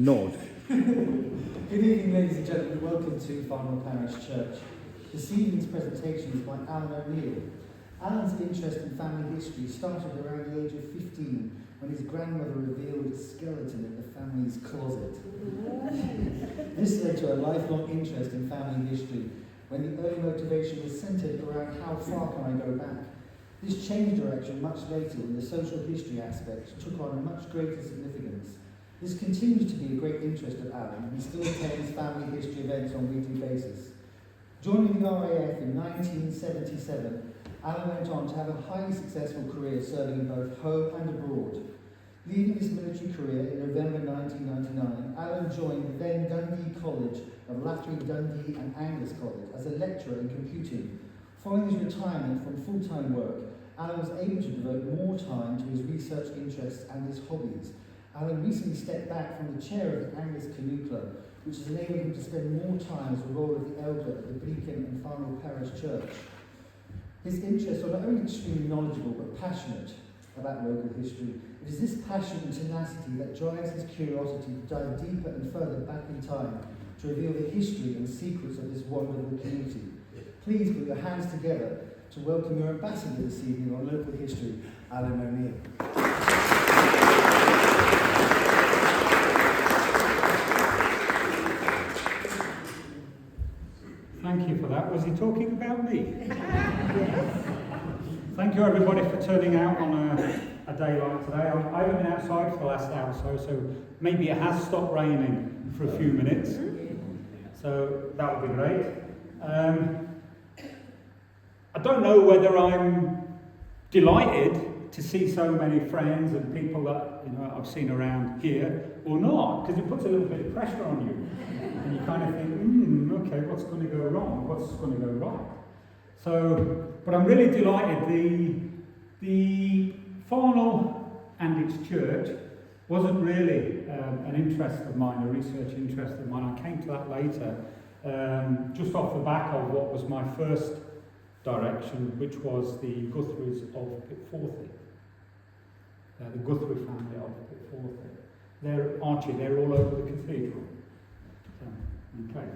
Nod. Good evening, ladies and gentlemen. Welcome to Farnell Parish Church. This evening's presentation is by Alan O'Neill. Alan's interest in family history started around the age of 15 when his grandmother revealed a skeleton in the family's closet. This led to a lifelong interest in family history when the early motivation was centred around how far can I go back. This changed direction much later when the social history aspect took on a much greater significance. This continues to be a great interest of Alan. He still attends family history events on a weekly basis. Joining the RAF in 1977, Alan went on to have a highly successful career serving in both home and abroad. Leaving his military career in November 1999, Alan joined the then Dundee College of Lattering Dundee and Angus College as a lecturer in computing. Following his retirement from full-time work, Alan was able to devote more time to his research interests and his hobbies. Alan recently stepped back from the chair of the Angus Canoe Club, which has enabled him to spend more time as a role of the elder at the Beacon and Farnell Parish Church. His interests are not only extremely knowledgeable but passionate about local history. It is this passion and tenacity that drives his curiosity to dive deeper and further back in time to reveal the history and secrets of this wonderful community. Please put your hands together to welcome your ambassador this evening on local history, Alan O'Neill. Thank you for that. Was he talking about me? Yes. Thank you everybody for turning out on a day like today. I haven't been outside for the last hour or so maybe it has stopped raining for a few minutes. So that would be great. I don't know whether I'm delighted to see so many friends and people that I've seen around here or not, because it puts a little bit of pressure on you. And you kind of think, okay, what's going to go wrong? What's going to go right? So, but I'm really delighted. The Farnell and its church wasn't really an interest of mine, a research interest of mine. I came to that later, just off the back of what was my first direction, which was the Guthries of Pitforthy. The Guthrie family of Pitforthy. Archie, they're all over the cathedral. Okay.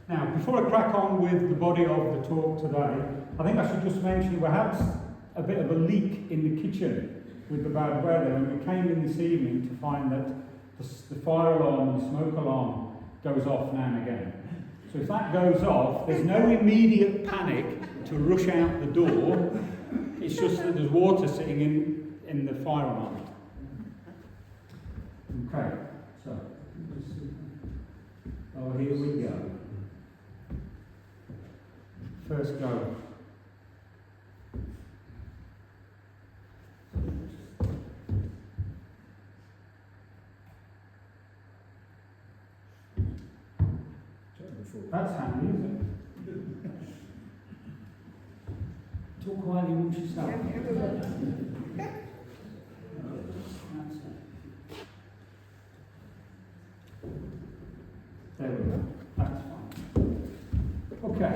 Now, before I crack on with the body of the talk today, I think I should just mention we had a bit of a leak in the kitchen with the bad weather, and we came in this evening to find that the fire alarm and the smoke alarm goes off now and again. So if that goes off, there's no immediate panic to rush out the door. It's just that there's water sitting in the fire alarm. Okay, so here we go. First go. That's handy, isn't it? Talk quietly once you start. There we go. That's fine. Okay.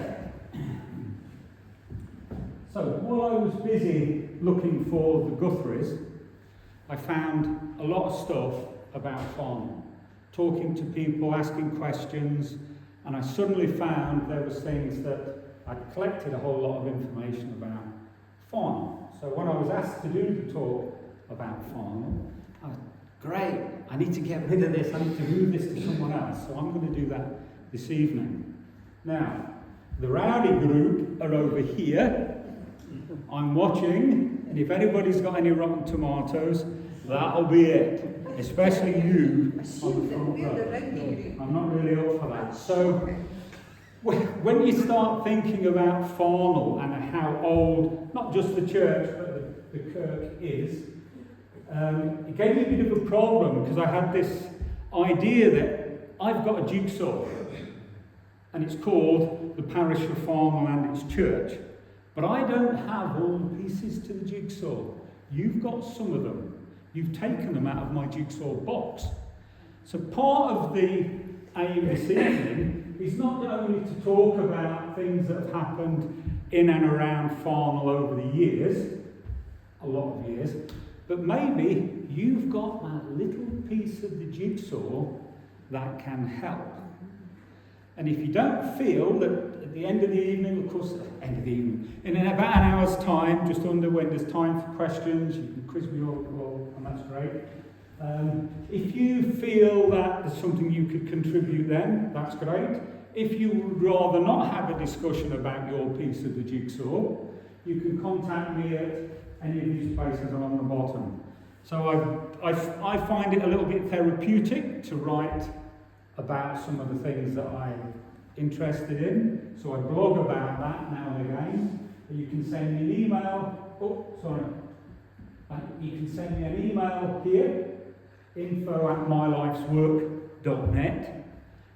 So while I was busy looking for the Guthries, I found a lot of stuff about Farnell. Talking to people, asking questions, and I suddenly found there was things that I'd collected a whole lot of information about Farnell. So when I was asked to do the talk about Farnell, great, I need to get rid of this, I need to move this to someone else, so I'm going to do that this evening. Now, the rowdy group are over here. I'm watching, and if anybody's got any rotten tomatoes, that'll be it. Especially you on the front row. I'm not really up for that. So, when you start thinking about Farnell and how old, not just the church, but the kirk is, it gave me a bit of a problem because I had this idea that I've got a jigsaw and it's called the Parish of Farnell and its church. But I don't have all the pieces to the jigsaw. You've got some of them. You've taken them out of my jigsaw box. So part of the aim this evening is not only to talk about things that have happened in and around Farnell over the years, a lot of years, but maybe you've got that little piece of the jigsaw that can help. And if you don't feel that at the end of the evening, of course, in about an hour's time, just under when there's time for questions, you can quiz me all, and that's great. If you feel that there's something you could contribute then, that's great. If you would rather not have a discussion about your piece of the jigsaw, you can contact me at any of these places along the bottom. So I find it a little bit therapeutic to write about some of the things that I'm interested in. So I blog about that now and again. You can send me an email. You can send me an email here, info@mylifeswork.net,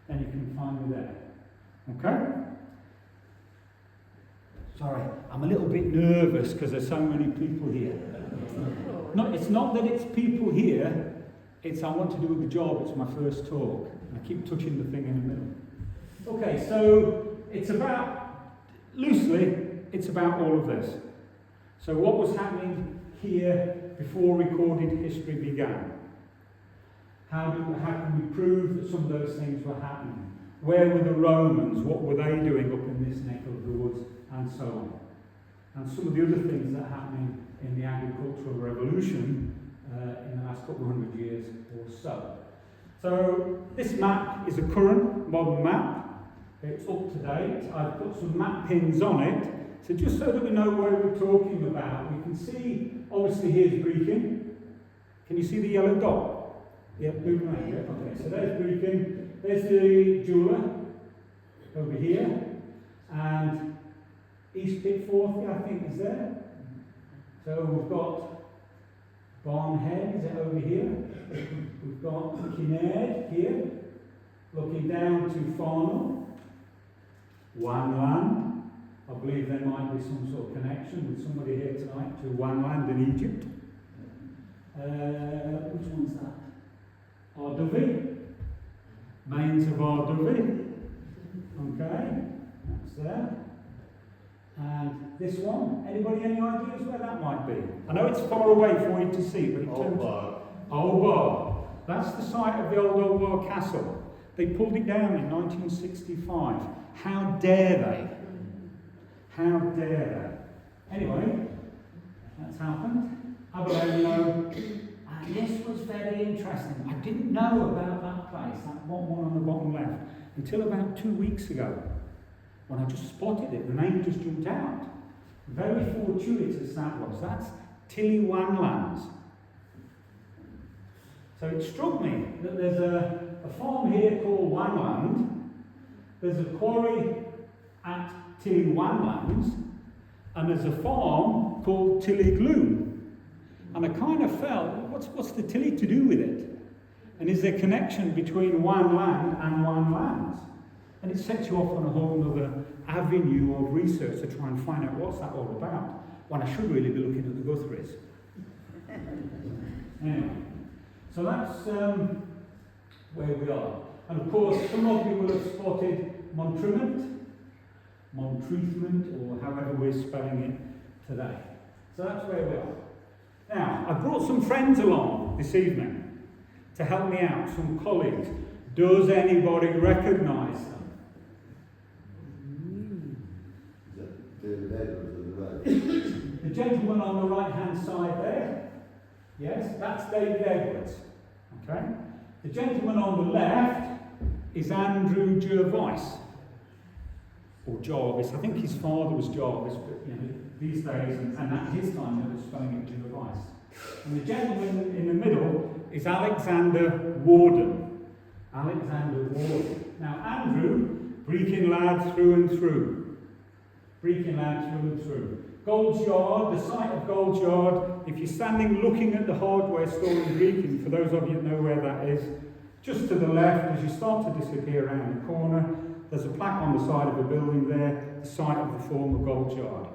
and you can find me there. Okay? Sorry, I'm a little bit nervous because there's so many people here. No, it's not that it's people here, it's I want to do a good job, it's my first talk. And I keep touching the thing in the middle. Okay, so it's about, loosely, it's about all of this. So what was happening here before recorded history began? How can we prove that some of those things were happening? Where were the Romans? What were they doing up in this neck of the woods? And so on. And some of the other things that are happening in the agricultural revolution in the last couple of hundred years or so. So this map is a current modern map. It's up to date. I've put some map pins on it. So just so that we know where we're talking about, we can see, obviously here's Brechin. Can you see the yellow dot? Yeah, moving around here. Okay, so there's Brechin. There's the jeweller over here. And East Pitforth, I think, is there. So we've got Barnhead, is it over here? We've got Kinnaird here, looking down to Farnell. Wanland. I believe there might be some sort of connection with somebody here tonight to Wanland in Egypt. Which one's that? Ardovey. Mains of Ardovey. Okay, that's there. And this one, anybody any ideas where that might be? I know it's far away for you to see, but it turns out Old Bar. That's the site of the old Bar Castle. They pulled it down in 1965. How dare they? How dare they? Anyway, that's happened. Abellino. And this was very interesting. I didn't know about that place, that one on the bottom left, until about 2 weeks ago. When I just spotted it, the name just jumped out. Very fortuitous that was. That's Tilly Wanlands. So it struck me that there's a farm here called Wanland. There's a quarry at Tilly Wanlands, and there's a farm called Tilly Gloom. And I kind of felt, what's the Tilly to do with it? And is there a connection between Wanland and Wanlands? And it sets you off on a whole other avenue of research to try and find out what's that all about, when I should really be looking at the Guthries. Anyway, so that's where we are. And of course, some of you will have spotted Montreatment, or however we're spelling it today. So that's where we are. Now, I brought some friends along this evening to help me out, some colleagues. Does anybody recognise them? The gentleman on the right-hand side there, yes, that's David Edwards. Okay. The gentleman on the left is Andrew Jervis, or Jarvis. I think his father was Jarvis, but these days, and at his time, they were spelling it Jervis. And the gentleman in the middle is Alexander Warden. Alexander Warden. Now, Andrew, Brechin lad through and through. Brechin lad through and through. Gold's Yard, the site of Gold's Yard, if you're standing looking at the hardware store in Brechin, for those of you that know where that is, just to the left, as you start to disappear around the corner, there's a plaque on the side of a building there, the site of the former Gold's Yard.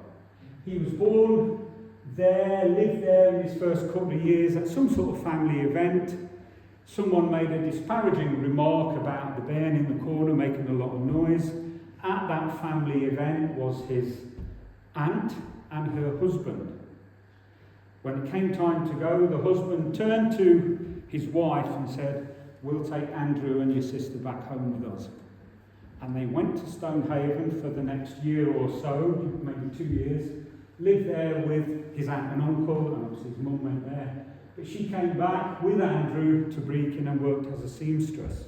He was born there, lived there in his first couple of years at some sort of family event. Someone made a disparaging remark about the bairn in the corner making a lot of noise. At that family event was his aunt and her husband. When it came time to go, the husband turned to his wife and said, we'll take Andrew and your sister back home with us. And they went to Stonehaven for the next year or so, maybe 2 years, lived there with his aunt and uncle, and obviously his mum went there. But she came back with Andrew to Brecon and worked as a seamstress.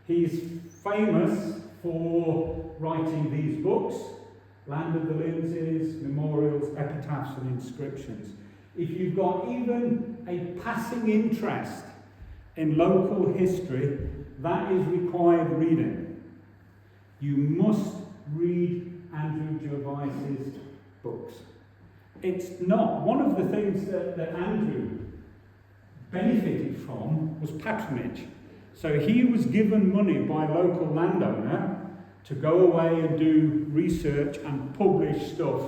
He's famous for writing these books, Land of the Lindsays, memorials, epitaphs and inscriptions. If you've got even a passing interest in local history, that is required reading. You must read Andrew Gervais's books. It's not. One of the things that Andrew benefited from was patronage. So he was given money by a local landowner to go away and do research and publish stuff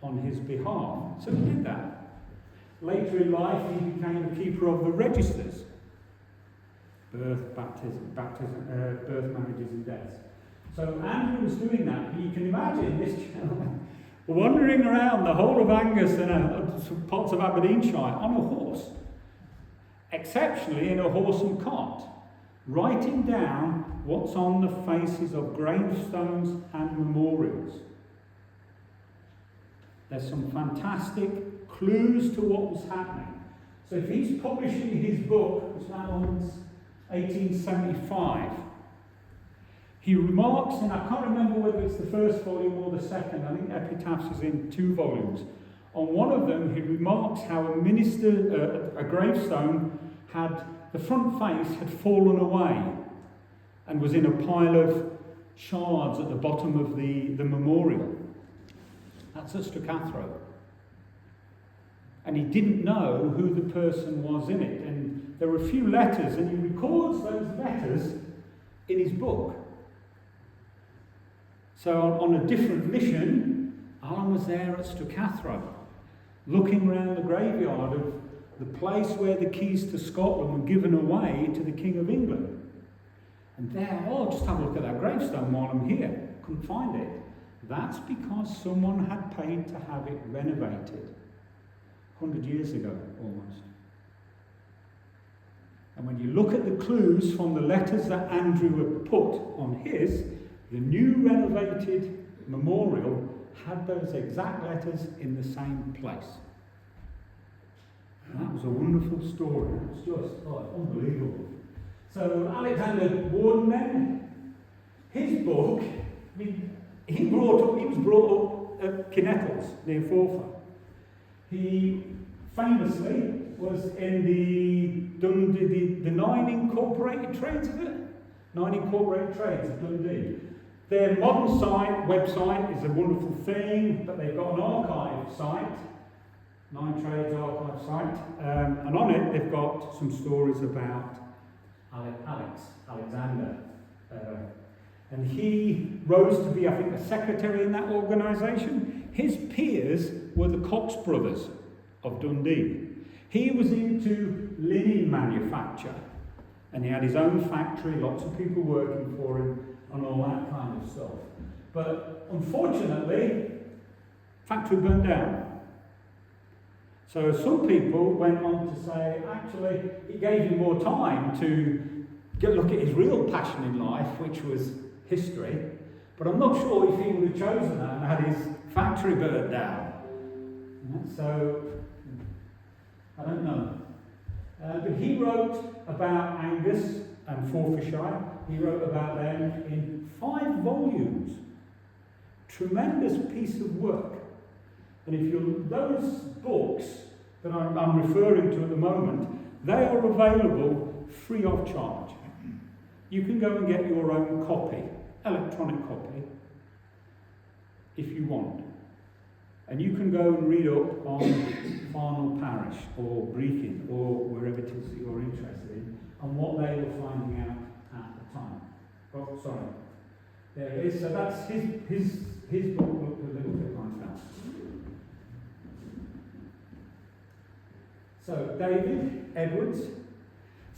on his behalf. So he did that. Later in life, he became a keeper of the registers. Birth, birth, marriages and deaths. So Andrew was doing that. But you can imagine this gentleman wandering around the whole of Angus and some parts of Aberdeenshire on a horse. Exceptionally in a horse and cart, writing down what's on the faces of gravestones and memorials. There's some fantastic clues to what was happening. So if he's publishing his book, which that one's 1875, he remarks, and I can't remember whether it's the first volume or the second, I think Epitaphs is in 2 volumes. On one of them, he remarks how a gravestone had, the front face had fallen away and was in a pile of shards at the bottom of the memorial. That's at Stracathro. And he didn't know who the person was in it. And there were a few letters, and he records those letters in his book. So on a different mission, Alan was there at Stracathro, looking around the graveyard of the place where the keys to Scotland were given away to the King of England. And there, just have a look at that gravestone while I'm here. Couldn't find it. That's because someone had paid to have it renovated 100 years ago, almost. And when you look at the clues from the letters that Andrew had put on his, the new renovated memorial had those exact letters in the same place. And that was a wonderful story. It was just unbelievable. So Alexander Warden then, his book, he was brought up at Kinnettles near Forfar. He famously was in the 9 incorporated trades, is it? 9 incorporated trades of Dundee. Their modern website is a wonderful thing, but they've got an archive site, 9 Trades archive site, and on it they've got some stories about Alexander. And he rose to be, I think, a secretary in that organisation. His peers were the Cox brothers of Dundee. He was into linen manufacture, and he had his own factory, lots of people working for him, and all that kind of stuff. But unfortunately, factory burned down. So some people went on to say, actually, it gave him more time to look at his real passion in life, which was history. But I'm not sure if he would have chosen that and had his factory burned down. So, I don't know. But he wrote about Angus and Forfarshire. He wrote about them in 5 volumes. Tremendous piece of work. And if those books that I'm referring to at the moment, they are available free of charge. You can go and get your own copy, electronic copy, if you want. And you can go and read up on Farnell Parish or Brecon or wherever it is that you're interested in and what they were finding out at the time. Oh, sorry. There it is. So that's his book looked a little bit like that. So David Edwards.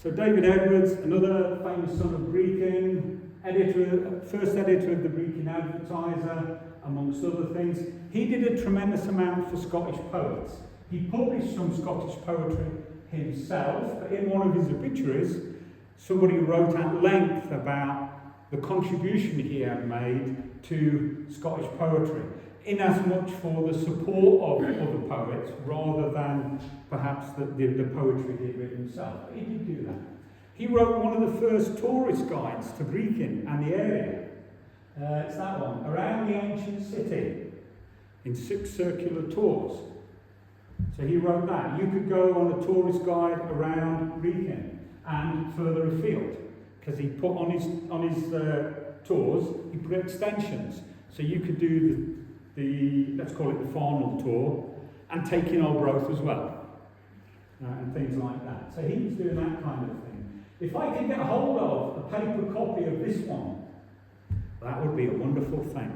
So David Edwards, another famous son of Brecon, first editor of the Brecon Advertiser, amongst other things. He did a tremendous amount for Scottish poets. He published some Scottish poetry himself, but in one of his obituaries Somebody wrote at length about the contribution he had made to Scottish poetry, in as much for the support of other poets rather than perhaps the poetry he'd written himself. But he did do that. He wrote one of the first tourist guides to Brechin and the area. It's that one, Around the Ancient City, in 6 circular tours. So he wrote that. You could go on a tourist guide around Brechin and further afield, because he put on his tours, he put extensions. So you could do the let's call it the Farnell tour, and take in Arbroath as well, and things like that. So he was doing that kind of thing. If I could get hold of a paper copy of this one, that would be a wonderful thing.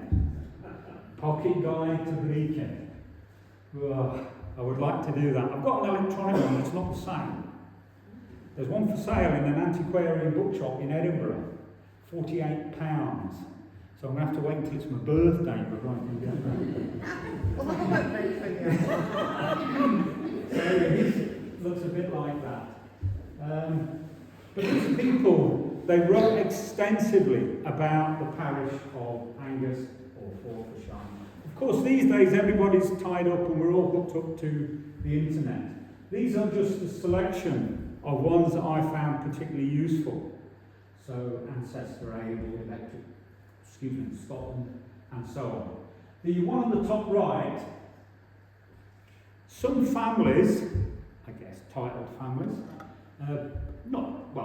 Pocket Guide to Brechin. I would like to do that. I've got an electronic one, it's not the same. There's one for sale in an antiquarian bookshop in Edinburgh, £48. So I'm going to have to wait until it's my birthday before I can get that. Well, I won't make for you. So it looks a bit like that. But these people, they wrote extensively about the parish of Angus or Forfarshire. Of course, these days everybody's tied up and we're all hooked up to the internet. These are just a selection of ones that I found particularly useful. So, Ancestor Able, Scotland, and so on. The one on the top right, some families, I guess titled families,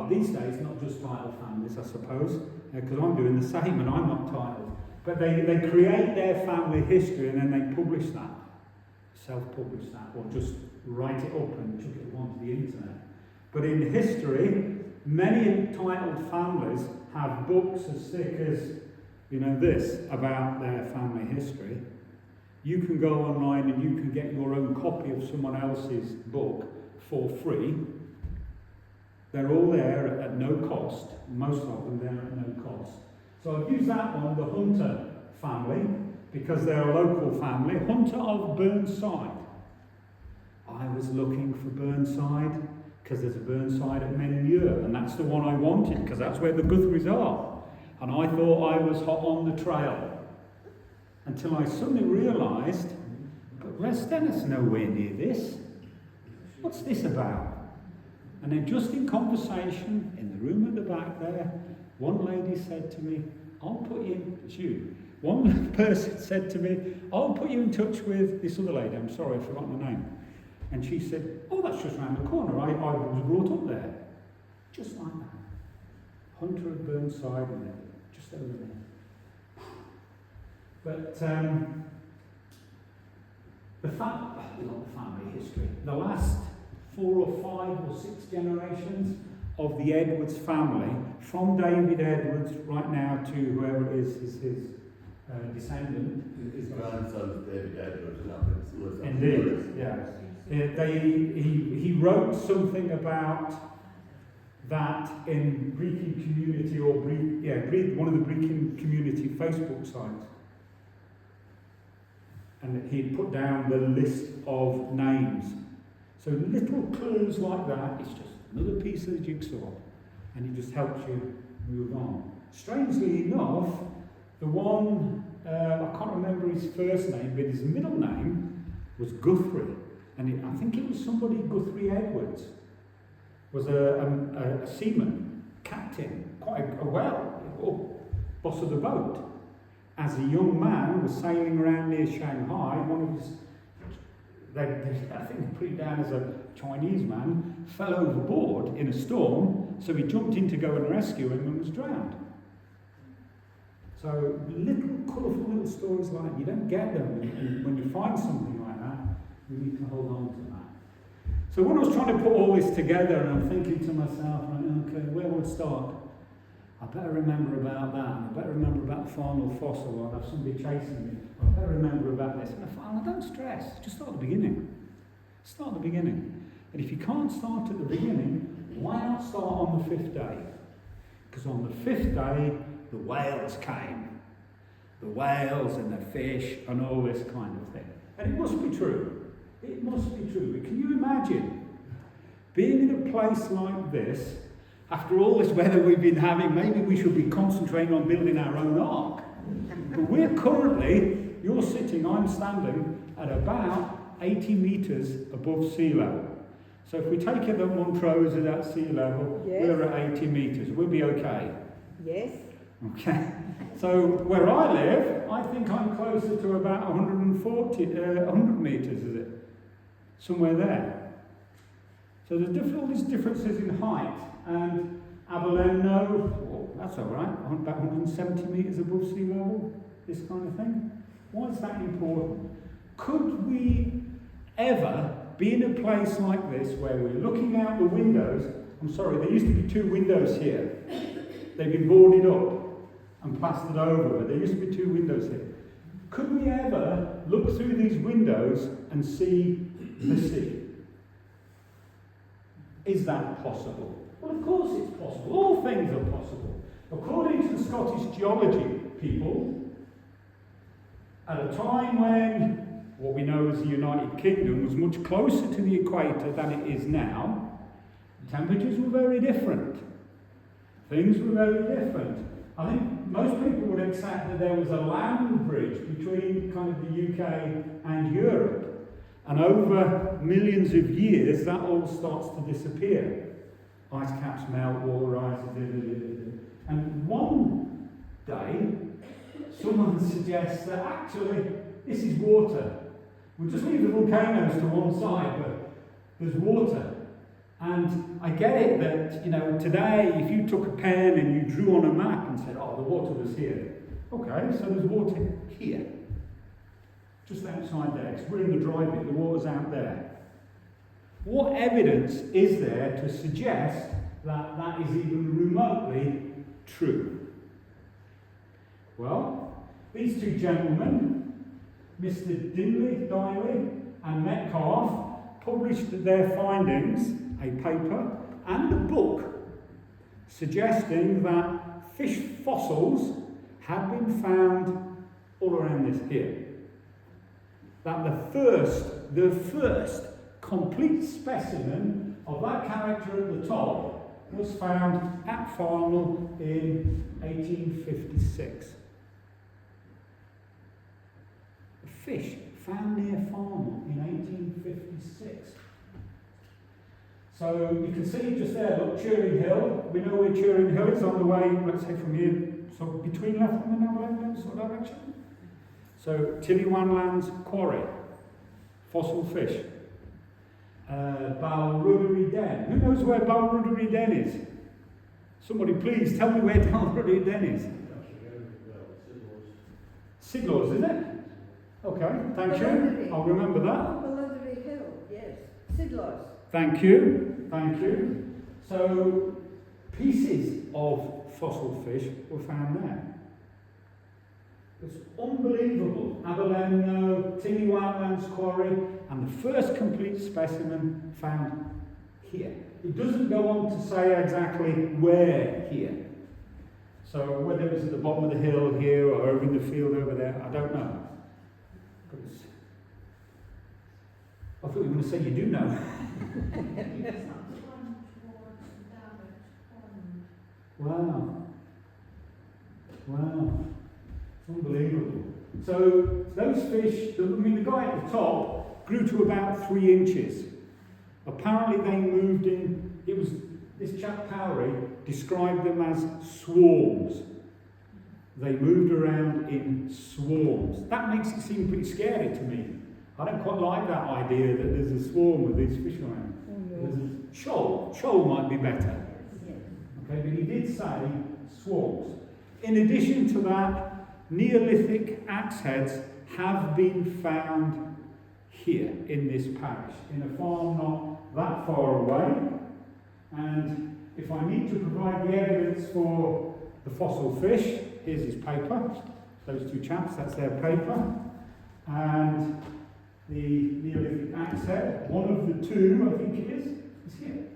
these days not just titled families, I suppose, because I'm doing the same and I'm not titled, but they create their family history and then they publish that, self-publish that, or just write it up and chuck it onto the internet. But in history, many titled families have books as thick as this about their family history. You can go online and you can get your own copy of someone else's book for free. They're all there at no cost. Most of them there at no cost. So I've used that one, the Hunter family, because they're a local family. Hunter of Burnside. I was looking for Burnside because there's a Burnside at Menmuir, and that's the one I wanted because that's where the Guthries are. And I thought I was hot on the trail. Until I suddenly realised, but Restener's nowhere near this. What's this about? And then just in conversation, in the room at the back there, one lady said to me, one person said to me, I'll put you in touch with this other lady, I'm sorry, I've forgotten her name. And she said, oh, that's just round the corner, I was brought up there. Just like that. Hunter of Burnside, and just over there. But the family history. The last 4 or 5 or 6 generations of the Edwards family, from David Edwards right now to whoever is his descendant. His grandson, David Edwards. Indeed, yeah. He wrote something about that in Brechin Community, or one of the Brechin Community Facebook sites. And he put down the list of names. So little clues like that, it's just another piece of the jigsaw. And it just helps you move on. Strangely enough, the one, I can't remember his first name, but his middle name was Guthrie. And I think it was somebody, Guthrie Edwards, was a seaman, captain, quite boss of the boat. As a young man was sailing around near Shanghai, one of his, I think they put it down as a Chinese man, fell overboard in a storm, so he jumped in to go and rescue him and was drowned. So little colourful little stories like that, you don't get them. When you find something like that, you need to hold on to that. So when I was trying to put all this together, and I'm thinking to myself, okay, where would I start? I better remember about that, and I better remember about the Farnell fossil, or I'll have somebody chasing me. I better remember about this. And I thought, don't stress, just start at the beginning. Start at the beginning. And if you can't start at the beginning, why not start on the 5th day? Because on the 5th day, the whales came. The whales and the fish and all this kind of thing. And it must be true. It must be true. But can you imagine being in a place like this After all this weather we've been having, maybe we should be concentrating on building our own ark. But we're currently, you're sitting, I'm standing, at about 80 metres above sea level. So if we take it that Montrose is at sea level, Yes. we're at 80 metres. We'll be okay. Yes. Okay. So where I live, I think I'm closer to about 100 metres, is it? Somewhere there. So there's all these differences in height. And Aberleno, oh, that's all right, about 170 metres above sea level, this kind of thing. Why is that important? Could we ever be in a place like this where we're looking out the windows? I'm sorry, there used to be 2 windows here. They've been boarded up and plastered over, but there used to be 2 windows here. Could we ever look through these windows and see the sea? Is that possible? Well, of course it's possible. All things are possible. According to the Scottish geology people, at a time when what we know as the United Kingdom was much closer to the equator than it is now, temperatures were very different. Things were very different. I think most people would accept that there was a land bridge between kind of the UK and Europe. And over millions of years, that all starts to disappear. Ice caps melt, water rises, and one day, someone suggests that actually this is water. We'll just leave the volcanoes to one side, but there's water. And I get it that, today, if you took a pen and you drew on a map and said, oh, the water was here. Okay, so there's water here. Just outside there, because we're in the dry bit, the water's out there. What evidence is there to suggest that that is even remotely true? Well, these 2 gentlemen, Mr. Diley and Metcalfe, published their findings, a paper and a book, suggesting that fish fossils had been found all around this here. That the first complete specimen of that character at the top was found at Farnell in 1856. A fish found near Farnell in 1856. So you can see just there, look, Turing Hill. We know where Turing Hill is on the way, let's say from here, so between Letham and Aberleno, sort of direction. So Tillywanlands Quarry, fossil fish. Balruddery Den. Who knows where Balruddery Den is? Somebody please tell me where Balruddery Den is. Sidlaws, isn't it? Okay, thank you. I'll remember that. Balruddery Hill, yes. Sidlaws. Thank you, thank you. So, pieces of fossil fish were found there. It's unbelievable. Aberleno, Tillywanlands Quarry, and the first complete specimen found here. It doesn't go on to say exactly where here. So whether it was at the bottom of the hill here or over in the field over there, I don't know. I thought you were going to say you do know. Wow. Wow. Unbelievable. So those fish, the guy at the top grew to about 3 inches. Apparently they moved in, this chap Powery described them as swarms. They moved around in swarms. That makes it seem pretty scary to me. I don't quite like that idea that there's a swarm of these fish around. There's a shoal. Shoal might be better. Okay, but he did say swarms. In addition to that, Neolithic axe heads have been found here in this parish, in a farm not that far away. And if I need to provide the evidence for the fossil fish, here's his paper. Those 2 chaps, that's their paper. And the Neolithic axe head, one of the 2, I think it is here.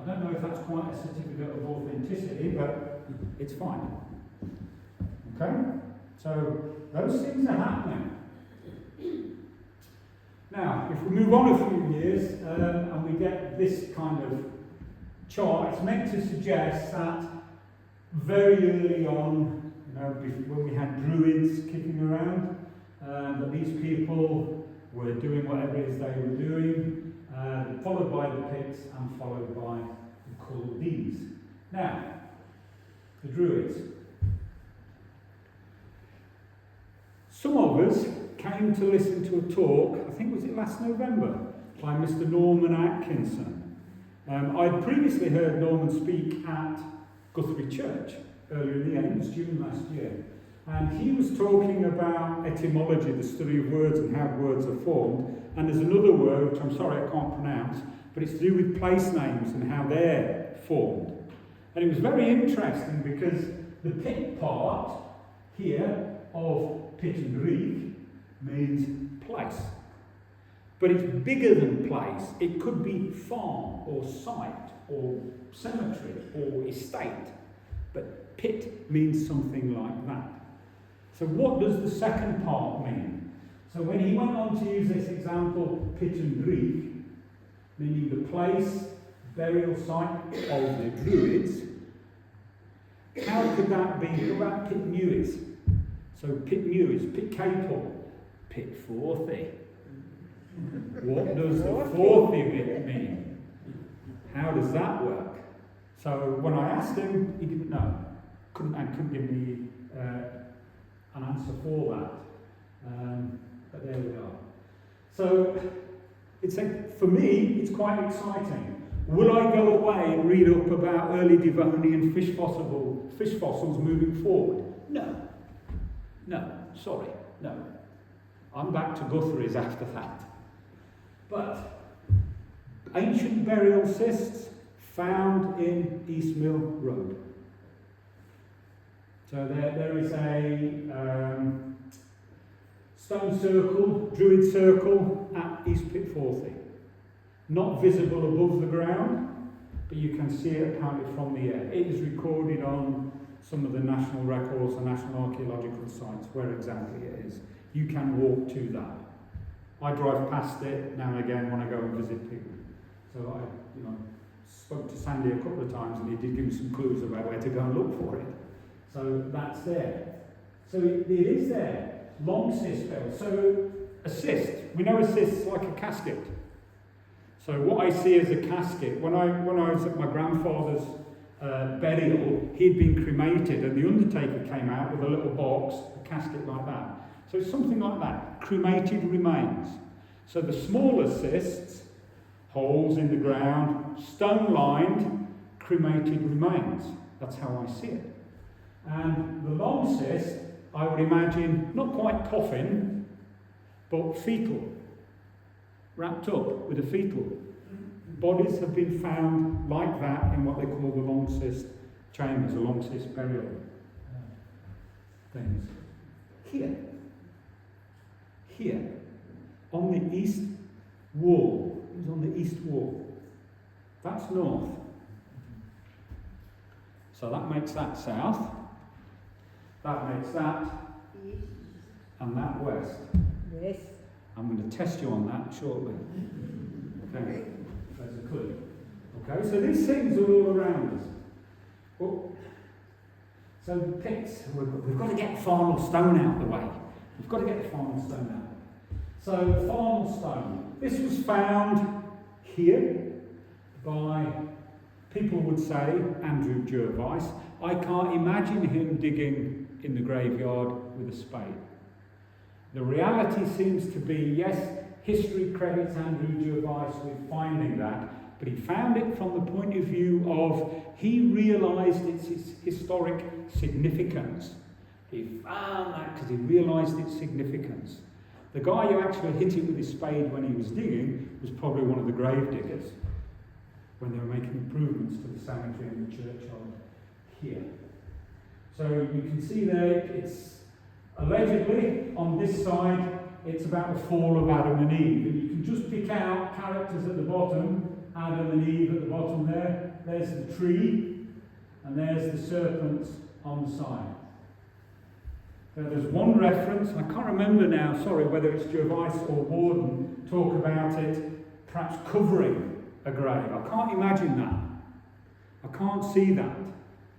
I don't know if that's quite a certificate of authenticity, but it's fine. Okay? So those things are happening. Now, if we move on a few years and we get this kind of chart, it's meant to suggest that very early on, when we had druids kicking around, that these people were doing whatever it is they were doing, followed by the Picts and followed by the Chaldees. Now, the Druids. Some of us came to listen to a talk, I think was it last November, by Mr. Norman Atkinson. I'd previously heard Norman speak at Guthrie Church earlier in the year, it was June last year. And he was talking about etymology, the study of words and how words are formed. And there's another word, which I'm sorry I can't pronounce, but it's to do with place names and how they're formed. And it was very interesting because the pit part here of Pigeon Greek means place. But it's bigger than place. It could be farm or site or cemetery or estate. But pit means something like that. So what does the second part mean? So when he went on to use this example, Pigeon Greek, meaning the place, burial site of the Druids, how could that be? What about Pit Newydd? So Pit Newydd, Pit Capel, Pit Forthy. What does the Forthy bit mean? How does that work? So when I asked him, he didn't know. Couldn't give me an answer for that. But there we are. So for me, it's quite exciting. Will I go away and read up about early Devonian fish fossils moving forward? No. No, sorry, no. I'm back to Guthrie's after that. But ancient burial cists found in East Mill Road. So there is a stone circle, druid circle at East Pit Forthy. Not visible above the ground, but you can see it apparently from the air. It is recorded on some of the national records and national archaeological sites where exactly it is. You can walk to that. I drive past it now and again when I go and visit people. So I spoke to Sandy a couple of times and he did give me some clues about where to go and look for it. So that's there. So it is there. Long cyst burial. So a cyst, we know a cyst's like a casket. So what I see as a casket, when I was at my grandfather's burial, he'd been cremated and the undertaker came out with a little box, a casket like that. So it's something like that, cremated remains. So the smaller cysts, holes in the ground, stone-lined, cremated remains. That's how I see it. And the long cyst, I would imagine, not quite coffin, but fetal, wrapped up with a fetal. Bodies have been found like that in what they call the long cyst chambers, the long cyst burial things. Here, on the east wall, it was on the east wall. That's north. So that makes that south. That makes that, and that west. Yes. I'm going to test you on that shortly. Okay, there's a clue. Okay, so these things are all around us. Well, so the pits, we've got to get Farnell stone out of the way. We've got to get the Farnell stone out. So Farnell stone. This was found here by, people would say, Andrew Jervis. I can't imagine him digging in the graveyard with a spade. The reality seems to be, yes, history credits Andrew Jervis with finding that, but he found it from the point of view of he realised its historic significance. He found that because he realised its significance. The guy who actually hit it with his spade when he was digging was probably one of the grave diggers when they were making improvements to the cemetery and the churchyard here. So you can see there, it's allegedly on this side, it's about the fall of Adam and Eve. And you can just pick out characters at the bottom, Adam and Eve at the bottom there. There's the tree, and there's the serpents on the side. So there's one reference, I can't remember now, sorry, whether it's Gervais or Warden, talk about it perhaps covering a grave. I can't imagine that. I can't see that.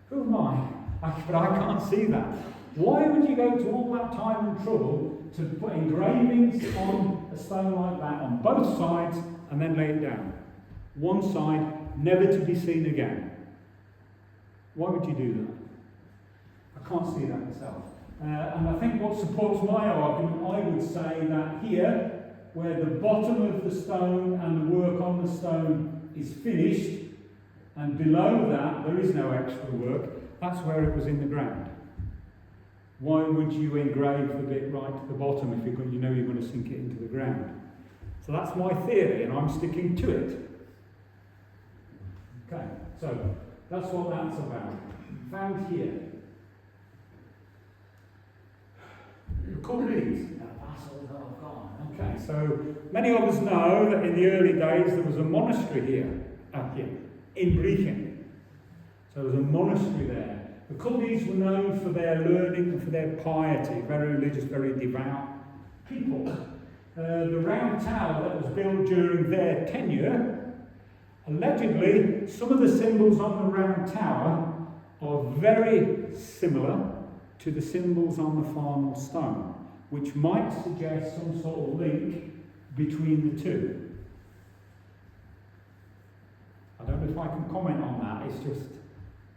Who am I? But I can't see that. Why would you go to all that time and trouble to put engravings on a stone like that on both sides and then lay it down? One side, never to be seen again. Why would you do that? I can't see that myself. And I think what supports my argument, I would say that here, where the bottom of the stone and the work on the stone is finished, and below that there is no extra work, that's where it was in the ground. Why would you engrave the bit right at the bottom if you know you're going to sink it into the ground? So that's my theory, and I'm sticking to it. Okay, so that's what that's about. Found here. Cool reads. Okay, so many of us know that in the early days there was a monastery here in Brechin. So there was a monastery there. The Culdees were known for their learning and for their piety, very religious, very devout people. The round tower that was built during their tenure, allegedly, some of the symbols on the round tower are very similar to the symbols on the Farnell stone, which might suggest some sort of link between the two. I don't know if I can comment on that, it's just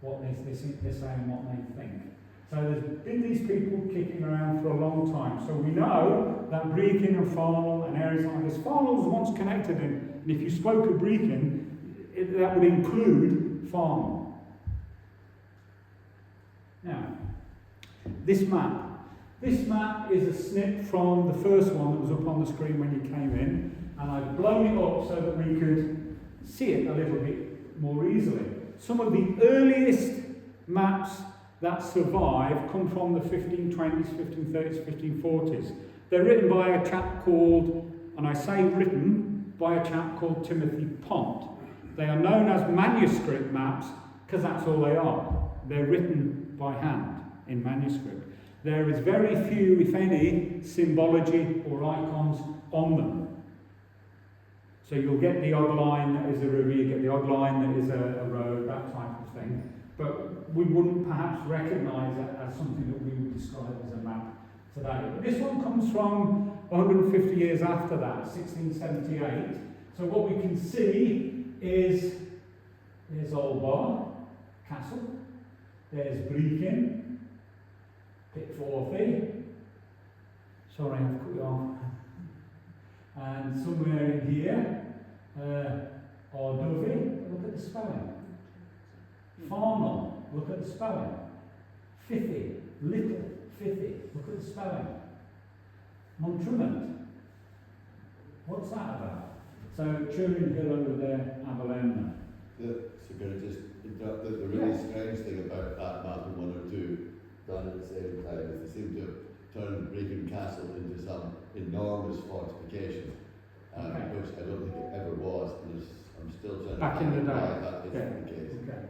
what they're saying, what they think. So there's been these people kicking around for a long time. So we know that Brechin and Farnell and areas like this, Farnell was once connected, and if you spoke of Brechin, that would include Farnell. Now, this map is a snip from the first one that was up on the screen when you came in, and I've blown it up so that we could see it a little bit more easily. Some of the earliest maps that survive come from the 1520s, 1530s, 1540s. They're written by a chap called, and I say written, by a chap called Timothy Pont. They are known as manuscript maps because that's all they are. They're written by hand in manuscript. There is very few, if any, symbology or icons on them. So you'll get the odd line that is a river, you get the odd line that is a road, that type of thing. But we wouldn't perhaps recognise it as something that we would describe as a map today. But this one comes from 150 years after that, 1678. So what we can see is, there's Old Bar, Castle, there's Brechin, Pitforthy, sorry I've cut you off, and somewhere in here, Ardovey, look at the spelling. Farnell, look at the spelling. Fithy, Little, Fithy, look at the spelling. Montrument, what's that about? So Turin Hill over there, Avalona. So can I just interrupt? The really strange thing about that map and one or two done at the same time is they seem to have turned Brechin Castle into some enormous fortification, which I don't think it ever was. And I'm still trying Back to in find the out day. why that isn't the case. Okay.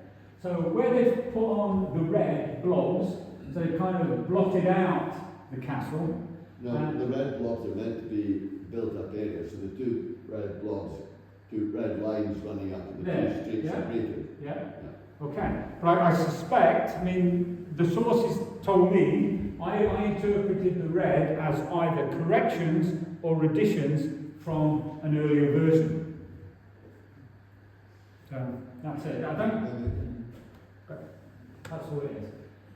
So where they've put on the red blobs, so they've kind of blotted out the castle. No, the red blobs are meant to be built up areas, so the two red blobs, two red lines running up to the two streets of Brechin. Yeah. Okay. But I suspect, I mean, the sources told me, I interpreted the red as either corrections or additions from an earlier version. So that's it. That's all it is.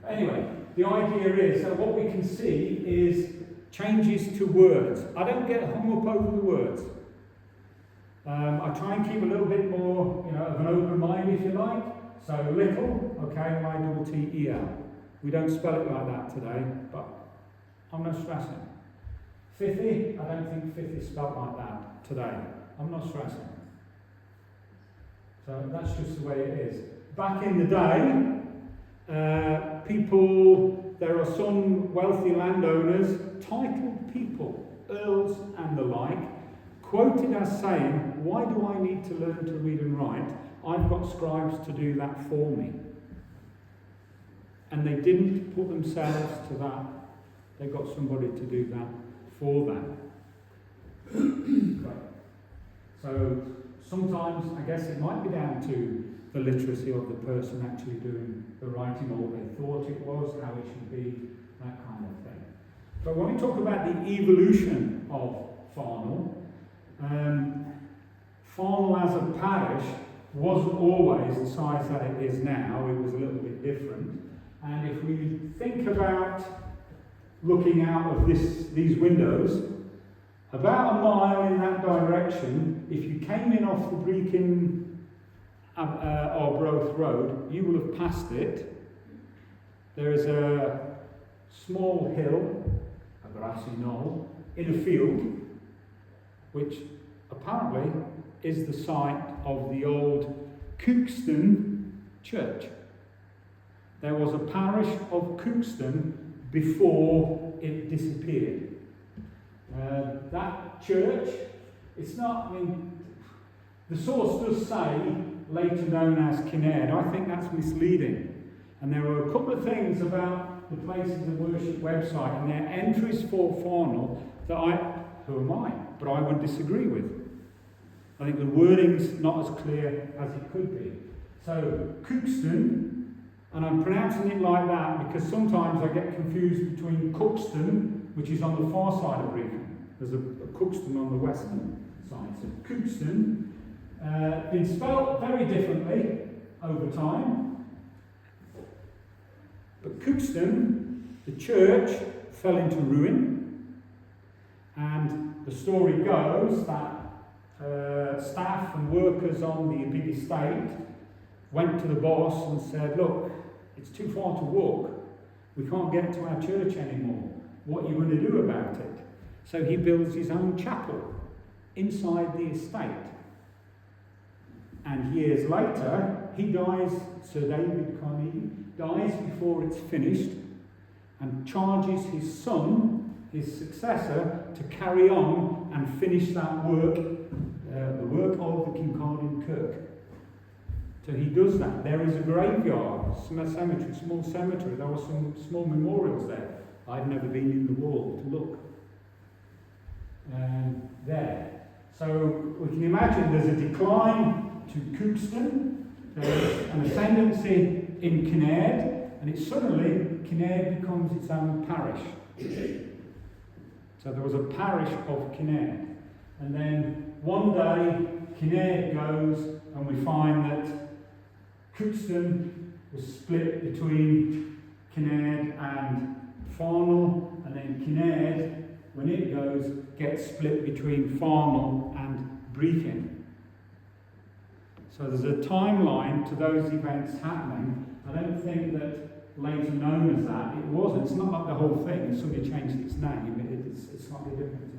Anyway, the idea is that what we can see is changes to words. I don't get hung up over the words. I try and keep a little bit more, of an open mind, if you like. So little, okay, I-double-T-E-L. We don't spell it like that today, but I'm not stressing. Fithy, I don't think fifth is spelled like that today. I'm not stressing. So that's just the way it is. Back in the day, there are some wealthy landowners, titled people, earls and the like, quoted as saying, "Why do I need to learn to read and write? I've got scribes to do that for me." And they didn't put themselves to that. They got somebody to do that for them. Right. So sometimes I guess it might be down to the literacy of the person actually doing the writing, or what they thought it was, how it should be, that kind of thing. But when we talk about the evolution of Farnell, Farnell as a parish wasn't always the size that it is now. It was a little bit different. And if we think about looking out of these windows, about a mile in that direction, if you came in off the Brecon Arbroath Road, you will have passed it. There is a small hill, a grassy knoll, in a field, which apparently is the site of the old Cookston Church. There was a parish of Cookston before it disappeared. That church, it's not, the source does say later known as Kinnaird. I think that's misleading. And there are a couple of things about the Places of Worship website and their entries for Farnell that who am I? But I would disagree with. I think the wording's not as clear as it could be. So, Cookston, and I'm pronouncing it like that because sometimes I get confused between Cookston, which is on the far side of Brecon. There's a Cookston on the western side. So, Cookston, been spelled very differently over time. But Cookston, the church, fell into ruin, and the story goes that staff and workers on the big estate went to the boss and said, look, it's too far to walk. We can't get to our church anymore. What are you going to do about it? So he builds his own chapel inside the estate. And years later, he dies, Sir David Carnegie, dies before it's finished and charges his son, his successor, to carry on and finish that work, the work of the Kincardine Kirk. So he does that. There is a graveyard, cemetery, small cemetery. There were some small memorials there. I've never been in the wall to look. There. So we can imagine there's a decline to Cookston, there's an ascendancy in Kinnaird, and it suddenly, Kinnaird becomes its own parish. So there was a parish of Kinnaird. And then one day, Kinnaird goes, and we find that Cookston was split between Kinnaird and Farnell, and then Kinnaird, when it goes, gets split between Farnell and Brecon. So there's a timeline to those events happening. I don't think that later known as that, it wasn't. It's not like the whole thing. Somebody changed its name. It's slightly different.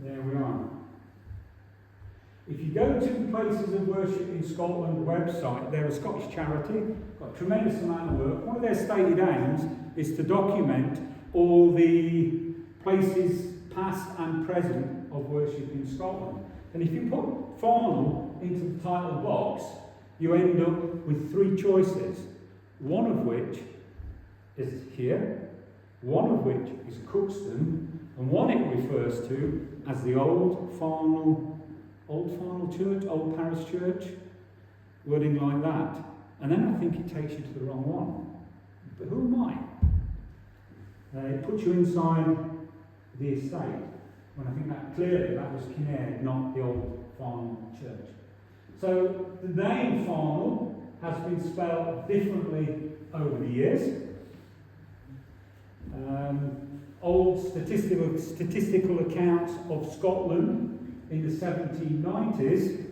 There we are. If you go to the Places of Worship in Scotland website, they're a Scottish charity, got a tremendous amount of work. One of their stated aims is to document all the places past and present of worship in Scotland. And if you put Farnell into the title box, you end up with three choices, one of which is here, one of which is Cookston, and one it refers to as the Old Farnell Church, Old Parish Church, wording like that. And then I think it takes you to the wrong one. But who am I? It puts you inside the estate, when I think that clearly that was Kinnaird, not the Old Farnell Church. So the name Farnell has been spelled differently over the years. Old statistical accounts of Scotland in the 1790s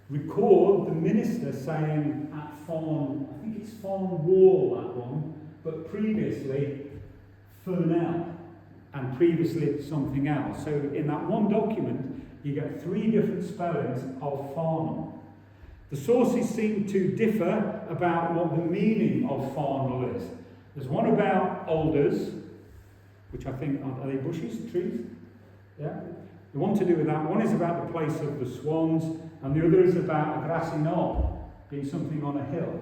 record the minister saying at Farn, I think it's Farn Wall, that one, but previously Farnell, and previously something else. So in that one document, you get three different spellings of Farnell. The sources seem to differ about what the meaning of Farnell is. There's one about alders, which I think, are they bushes, trees? Yeah? The one to do with that, one is about the place of the swans, and the other is about a grassy knoll, being something on a hill.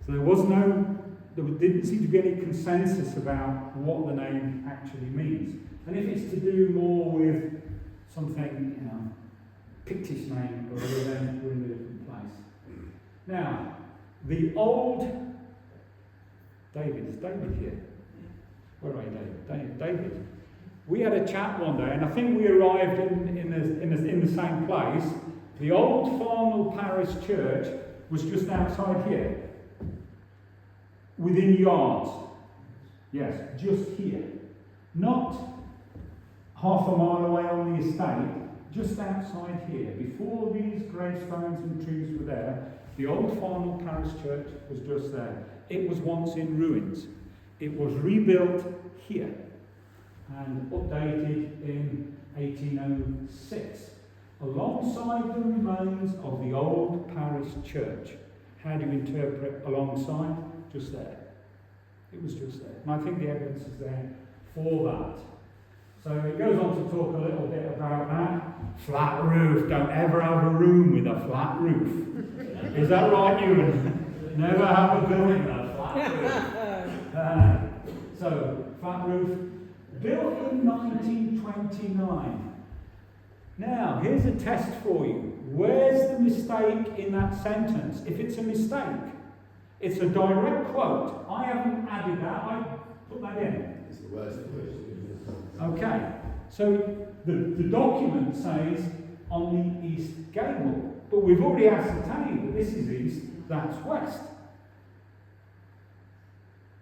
So there didn't seem to be any consensus about what the name actually means. And if it's to do more with something, you know, Pictish name, or then we're in a different place. Now, the old David, is David here? Where are you, David? David. We had a chat one day, and I think we arrived in the same place. The old Farnell Parish Church was just outside here, within yards. Yes, just here. Not half a mile away on the estate, just outside here. Before these gravestones and trees were there, the old Farnell Parish Church was just there. It was once in ruins. It was rebuilt here and updated in 1806 alongside the remains of the old parish church. How do you interpret alongside? Just there. It was just there. And I think the evidence is there for that. So it goes on to talk a little bit about that. Flat roof. Don't ever have a room with a flat roof. Is that right, Ewan? Never have a building with a flat roof. So, flat roof. Built in 1929. Now, here's a test for you. Where's the mistake in that sentence? If it's a mistake, it's a direct quote. I haven't added that. I put that in. It's the worst question. Okay, so the document says on the east gable, but we've already ascertained that this is east, that's west.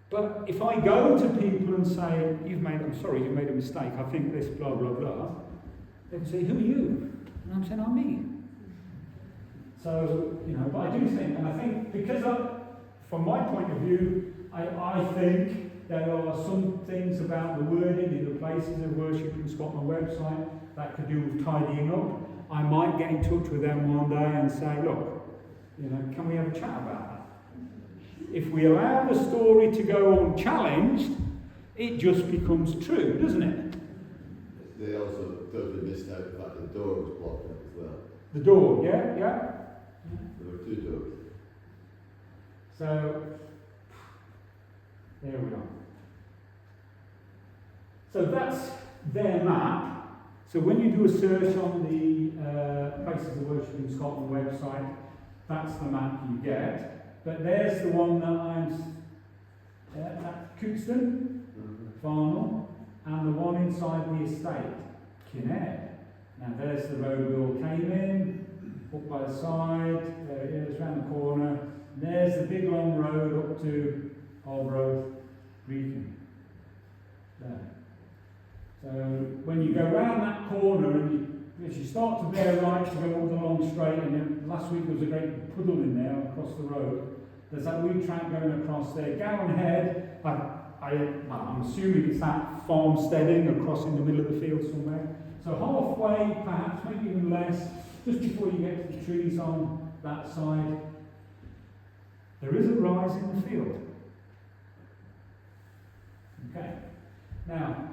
But if I go to people and say, I'm sorry, you've made a mistake, I think this, blah, blah, blah, they can say, who are you? And I'm saying, I'm me. So, but I do think, and I think, because from my point of view, I think there are some things about the wording in the places of worship in Scotland website that could do with tidying up. I might get in touch with them one day and say, look, can we have a chat about that? If we allow the story to go unchallenged, it just becomes true, doesn't it? They also totally missed out the fact the door was blocked up as well. The door, yeah. There were two doors. So, there we are. So that's their map. So when you do a search on the Places of Worship in Scotland website, that's the map you get. But there's the one that that's Cookston, Farnell, and the one inside the estate, Kinnaird. Now there's the road we all came in, up by the side, there it is, round the corner. And there's the big long road up to Arbroath, Brecon. There. So when you go round that corner and if you start to bear right to go up the long straight, and last week there was a great puddle in there across the road, there's that wee track going across there. Gowan Head, I'm assuming it's that farmsteading across in the middle of the field somewhere. So halfway, perhaps, maybe even less, just before you get to the trees on that side, there is a rise in the field. Okay. Now,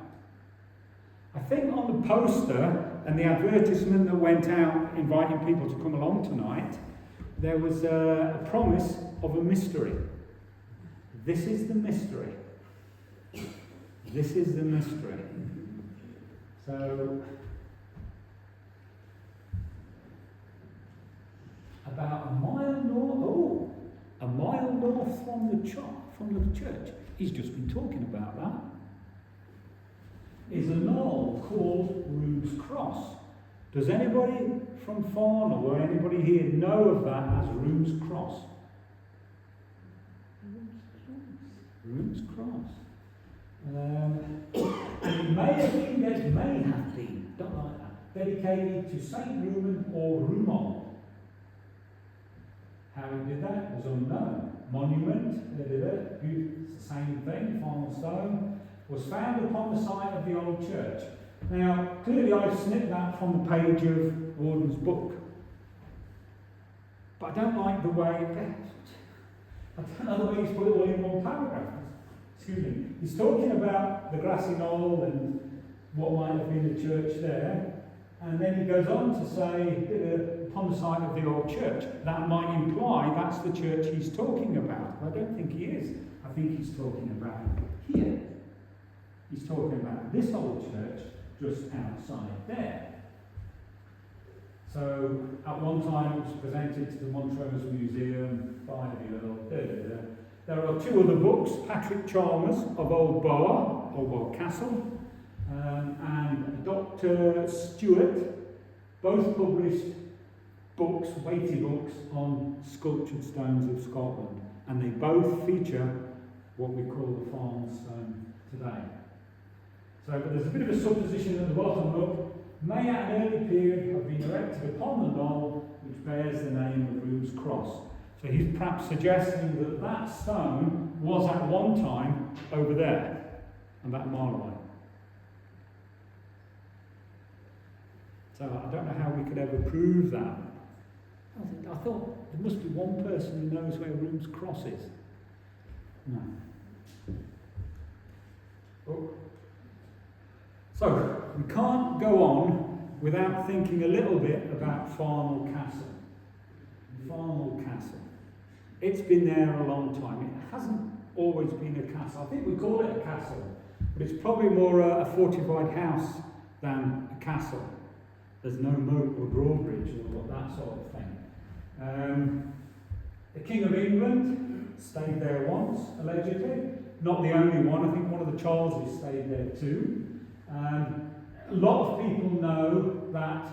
I think on the poster and the advertisement that went out inviting people to come along tonight, there was a promise of a mystery. This is the mystery. This is the mystery. So, about a mile north from the church, he's just been talking about that, is a knoll called Rooms Cross. Does anybody from Farnell or anybody here know of that as Rooms Cross? Rooms Cross. And it may have been, don't like that, dedicated to St. Rumen or Rumon. How he did that was unknown. Monument, it's the same thing, Farnell stone, was found upon the site of the old church. Now, clearly I've snipped that from the page of Warden's book. But I don't like the way, I don't know the way he's put it all in one paragraph. Excuse me. He's talking about the grassy knoll and what might have been the church there. And then he goes on to say, upon the site of the old church. That might imply that's the church he's talking about. I don't think he is. I think he's talking about here. He's talking about this old church just outside there. So at one time it was presented to the Montrose Museum by the Earl. There are two other books, Patrick Chalmers of Old Bower Castle, and Dr. Stewart, both published books, weighty books, on sculptured stones of Scotland. And they both feature what we call the Farnell stone today. So, but there's a bit of a supposition at the bottom, look, may at an early period have been erected upon the knoll which bears the name of Room's Cross. So he's perhaps suggesting that that stone was at one time over there, about a mile away. So I don't know how we could ever prove that. I thought there must be one person who knows where Room's Cross is. No. Oh. So, we can't go on without thinking a little bit about Farnell Castle. Farnell Castle. It's been there a long time. It hasn't always been a castle. I think we call it a castle, but it's probably more a fortified house than a castle. There's no moat or drawbridge or that sort of thing. The King of England stayed there once, allegedly. Not the only one. I think one of the Charleses stayed there too. A lot of people know that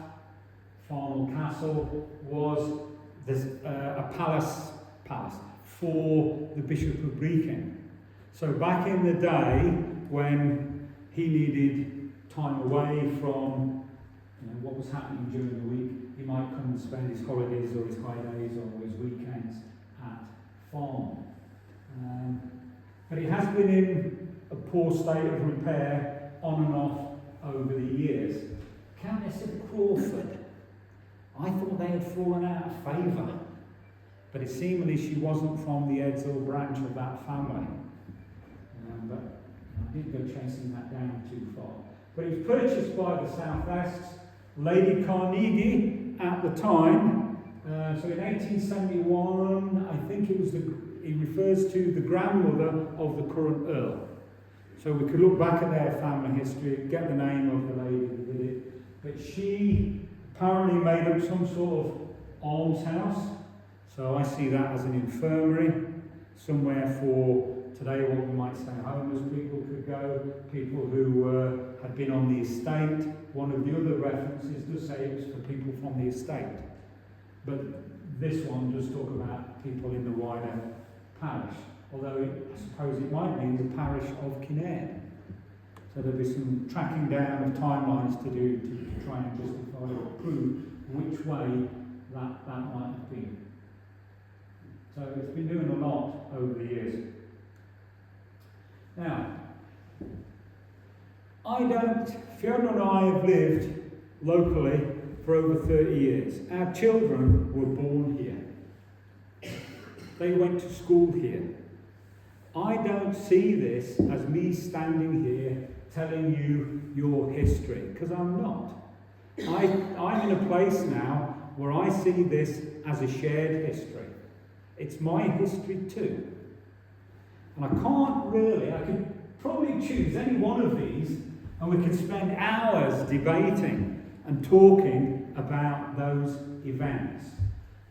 Farnell Castle was a palace for the Bishop of Brechin. So back in the day when he needed time away from what was happening during the week, he might come and spend his holidays or his high days or his weekends at Farnell. But it has been in a poor state of repair on and off over the years. Countess of Crawford, I thought they had fallen out of favour, but it seemingly she wasn't from the Edsall branch of that family. But I didn't go chasing that down too far. But it was purchased by the Southwests, Lady Carnegie at the time. So in 1871, I think it was he refers to the grandmother of the current Earl. So we could look back at their family history, get the name of the lady who did it. But she apparently made up some sort of almshouse. So I see that as an infirmary, somewhere for today what we might say homeless people could go, people who had been on the estate. One of the other references does say it was for people from the estate. But this one does talk about people in the wider parish. Although I suppose it might be in the parish of Kinnaird. So there'll be some tracking down of timelines to do to try and justify or prove which way that might have been. So it's been doing a lot over the years. Now, Fiona and I have lived locally for over 30 years. Our children were born here. They went to school here. I don't see this as me standing here telling you your history, because I'm not. I'm in a place now where I see this as a shared history. It's my history too. And I could probably choose any one of these and we could spend hours debating and talking about those events.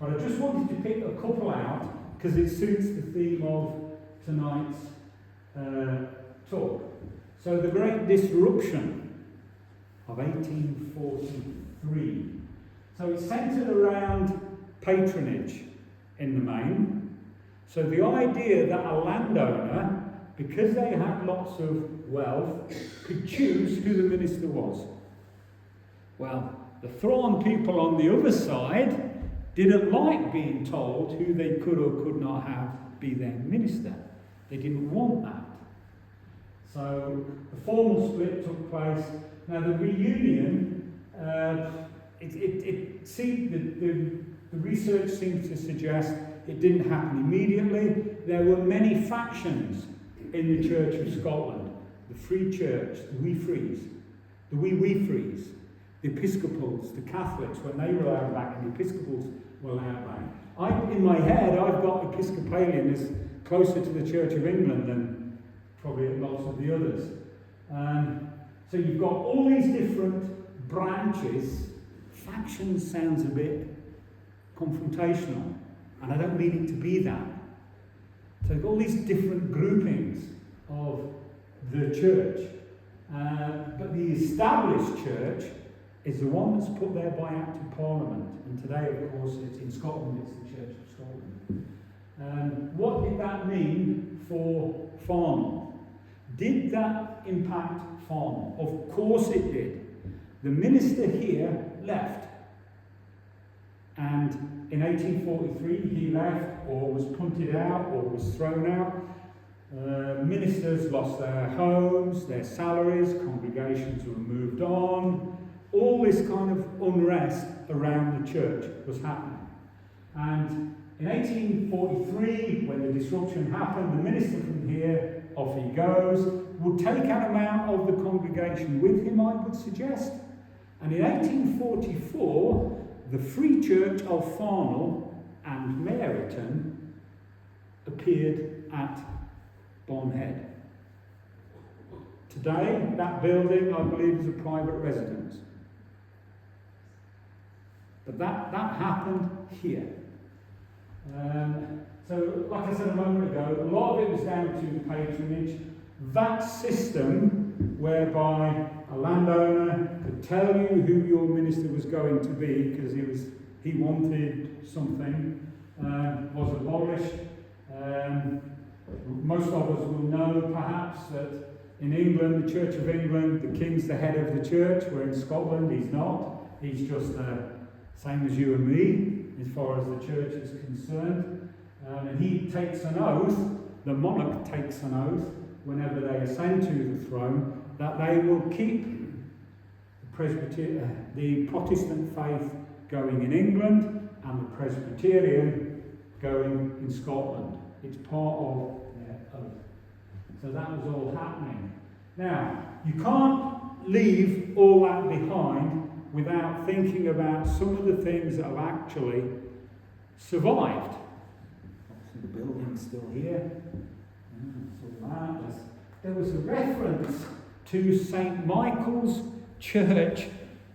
But I just wanted to pick a couple out because it suits the theme of tonight's talk. So the Great Disruption of 1843. So it's centred around patronage in the main. So the idea that a landowner, because they had lots of wealth, could choose who the minister was. Well, the Thrawn people on the other side didn't like being told who they could or could not have be their minister. They didn't want that. So the formal split took place. Now the reunion, the research seems to suggest it didn't happen immediately. There were many factions in the Church of Scotland. The Free Church, the Wee Frees, the Wee Frees, the Episcopals, the Catholics, when they were allowed back, and the Episcopals were allowed back. In my head, I've got Episcopalian as closer to the Church of England than probably lots of the others. So you've got all these different branches faction sounds a bit confrontational, and I don't mean it to be that. So you've got all these different groupings of the church, but the established church is the one that's put there by Act of Parliament, and today, of course, it's in Scotland, it's the Church of Scotland. What did that mean for Farnell? Did that impact Farnell? Of course it did. The minister here left, and in 1843 he left, or was punted out, or was thrown out. Ministers lost their homes, their salaries, congregations were moved on. All this kind of unrest around the church was happening. And in 1843, when the disruption happened, the minister from here, off he goes, would take an amount of the congregation with him, I would suggest. And in 1844, the Free Church of Farnell and Maryton appeared at Bonhead. Today, that building, I believe, is a private residence. But that happened here. So, like I said a moment ago, a lot of it was down to patronage. That system whereby a landowner could tell you who your minister was going to be because he wanted something, was abolished. Most of us will know, perhaps, that in England, the Church of England, the king's the head of the church, where in Scotland he's not. He's just same as you and me, as far as the church is concerned. And he takes an oath, the monarch takes an oath, whenever they ascend to the throne, that they will keep the Protestant faith going in England and the Presbyterian going in Scotland. It's part of their oath. So that was all happening. Now, you can't leave all that behind without thinking about some of the things that have actually survived. Obviously, the building's still here. There was a reference to St. Michael's Church,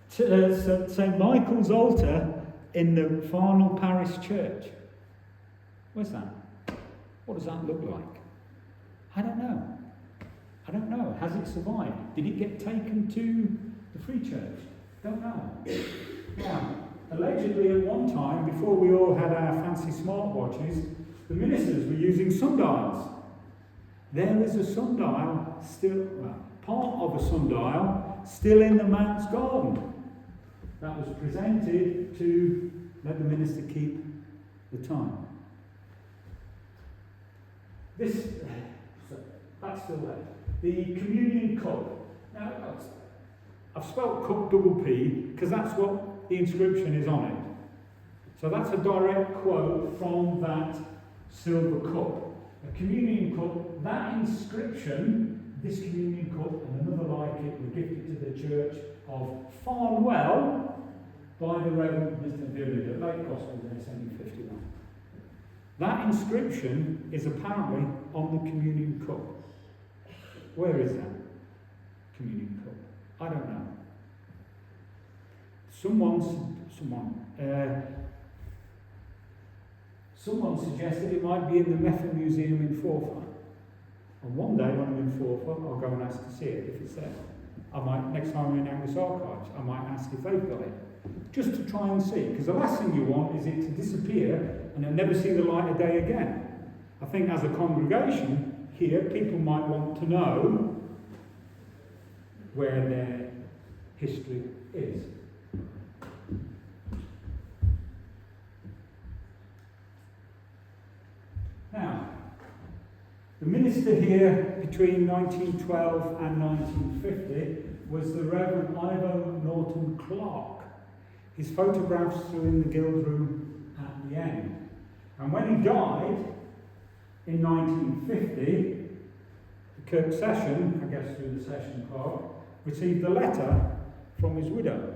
St. Michael's altar in the Farnell Parish Church. Where's that? What does that look like? I don't know. Has it survived? Did it get taken to the Free Church? Don't know. Now, allegedly at one time, before we all had our fancy smartwatches, the ministers were using sundials. There is a sundial still, part of a sundial still in the man's garden. That was presented to let the minister keep the time. That's still there. The communion cup. Now, I've spelled cup double P because that's what the inscription is on it. So that's a direct quote from that silver cup. A communion cup, that inscription, this communion cup and another like it were gifted to the Church of Farnell by the Reverend Mr. Dillard at Lake Gospel in 1751. That inscription is apparently on the communion cup. Where is that communion cup? I don't know. Someone suggested it might be in the Method Museum in Forfar. And one day when I'm in Forfar, I'll go and ask to see it if it's there. Next time we're in Angus Archives, I might ask if they've got it. Just to try and see, because the last thing you want is it to disappear and then never see the light of day again. I think as a congregation here, people might want to know where their history is. Now, the minister here between 1912 and 1950 was the Reverend Ivo Norton Clark. His photographs are in the Guild Room at the end. And when he died in 1950, the Kirk Session, I guess through the session clerk, received a letter from his widow.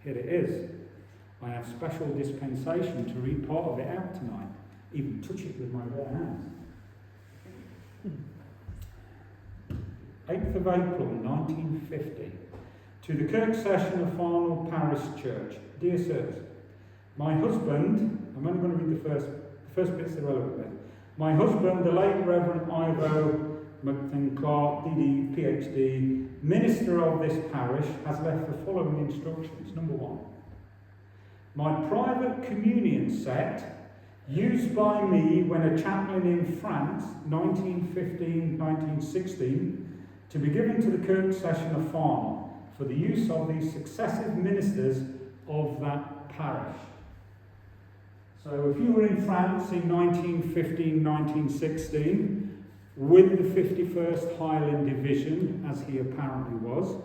Here it is. I have special dispensation to read part of it out tonight. Even touch it with my bare hands. 8th of April 1950. To the Kirk Session of Farnell Parish Church. Dear sirs, my husband, I'm only going to read the first bit's irrelevant bit. My husband, the late Reverend Ivo McFin Clark, DD, PhD, minister of this parish, has left the following instructions. Number 1. My private communion set, used by me when a chaplain in France, 1915-1916, to be given to the Kirk Session of Farnell for the use of the successive ministers of that parish. So if you were in France in 1915-1916, with the 51st Highland Division, as he apparently was,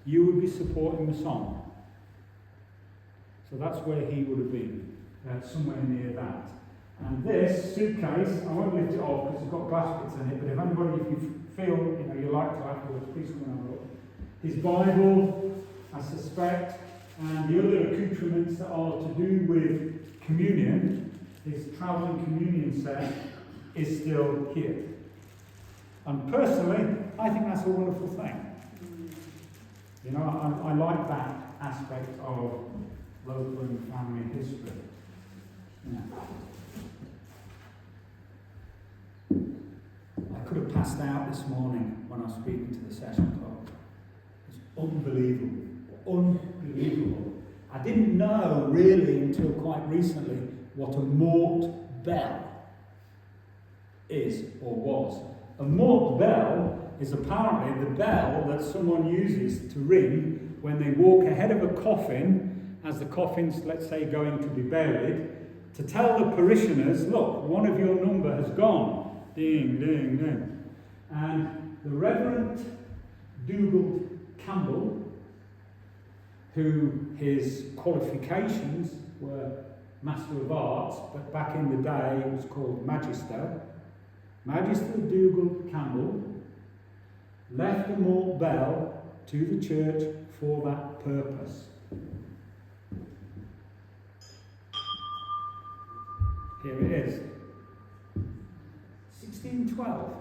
you would be supporting the song. So that's where he would have been, somewhere near that. And this suitcase, I won't lift it off because it's got glass bits in it, but if anybody, if you feel you like to afterwards, please come and have a look. His Bible, I suspect, and the other accoutrements that are to do with communion, his travelling communion set, is still here. And personally, I think that's a wonderful thing. You know, I like that aspect of local and family history. Yeah. I could have passed out this morning when I was speaking to the session club. It's unbelievable. Unbelievable. I didn't know really until quite recently what a mort bell is or was. A mort bell is apparently the bell that someone uses to ring when they walk ahead of a coffin, as the coffin's, let's say, going to be buried, to tell the parishioners, look, one of your number has gone. Ding, ding, ding. And the Reverend Dougal Campbell, who his qualifications were Master of Arts, but back in the day it was called Magister. Magister Dougal Campbell left the malt bell to the church for that purpose. Here it is. 1612.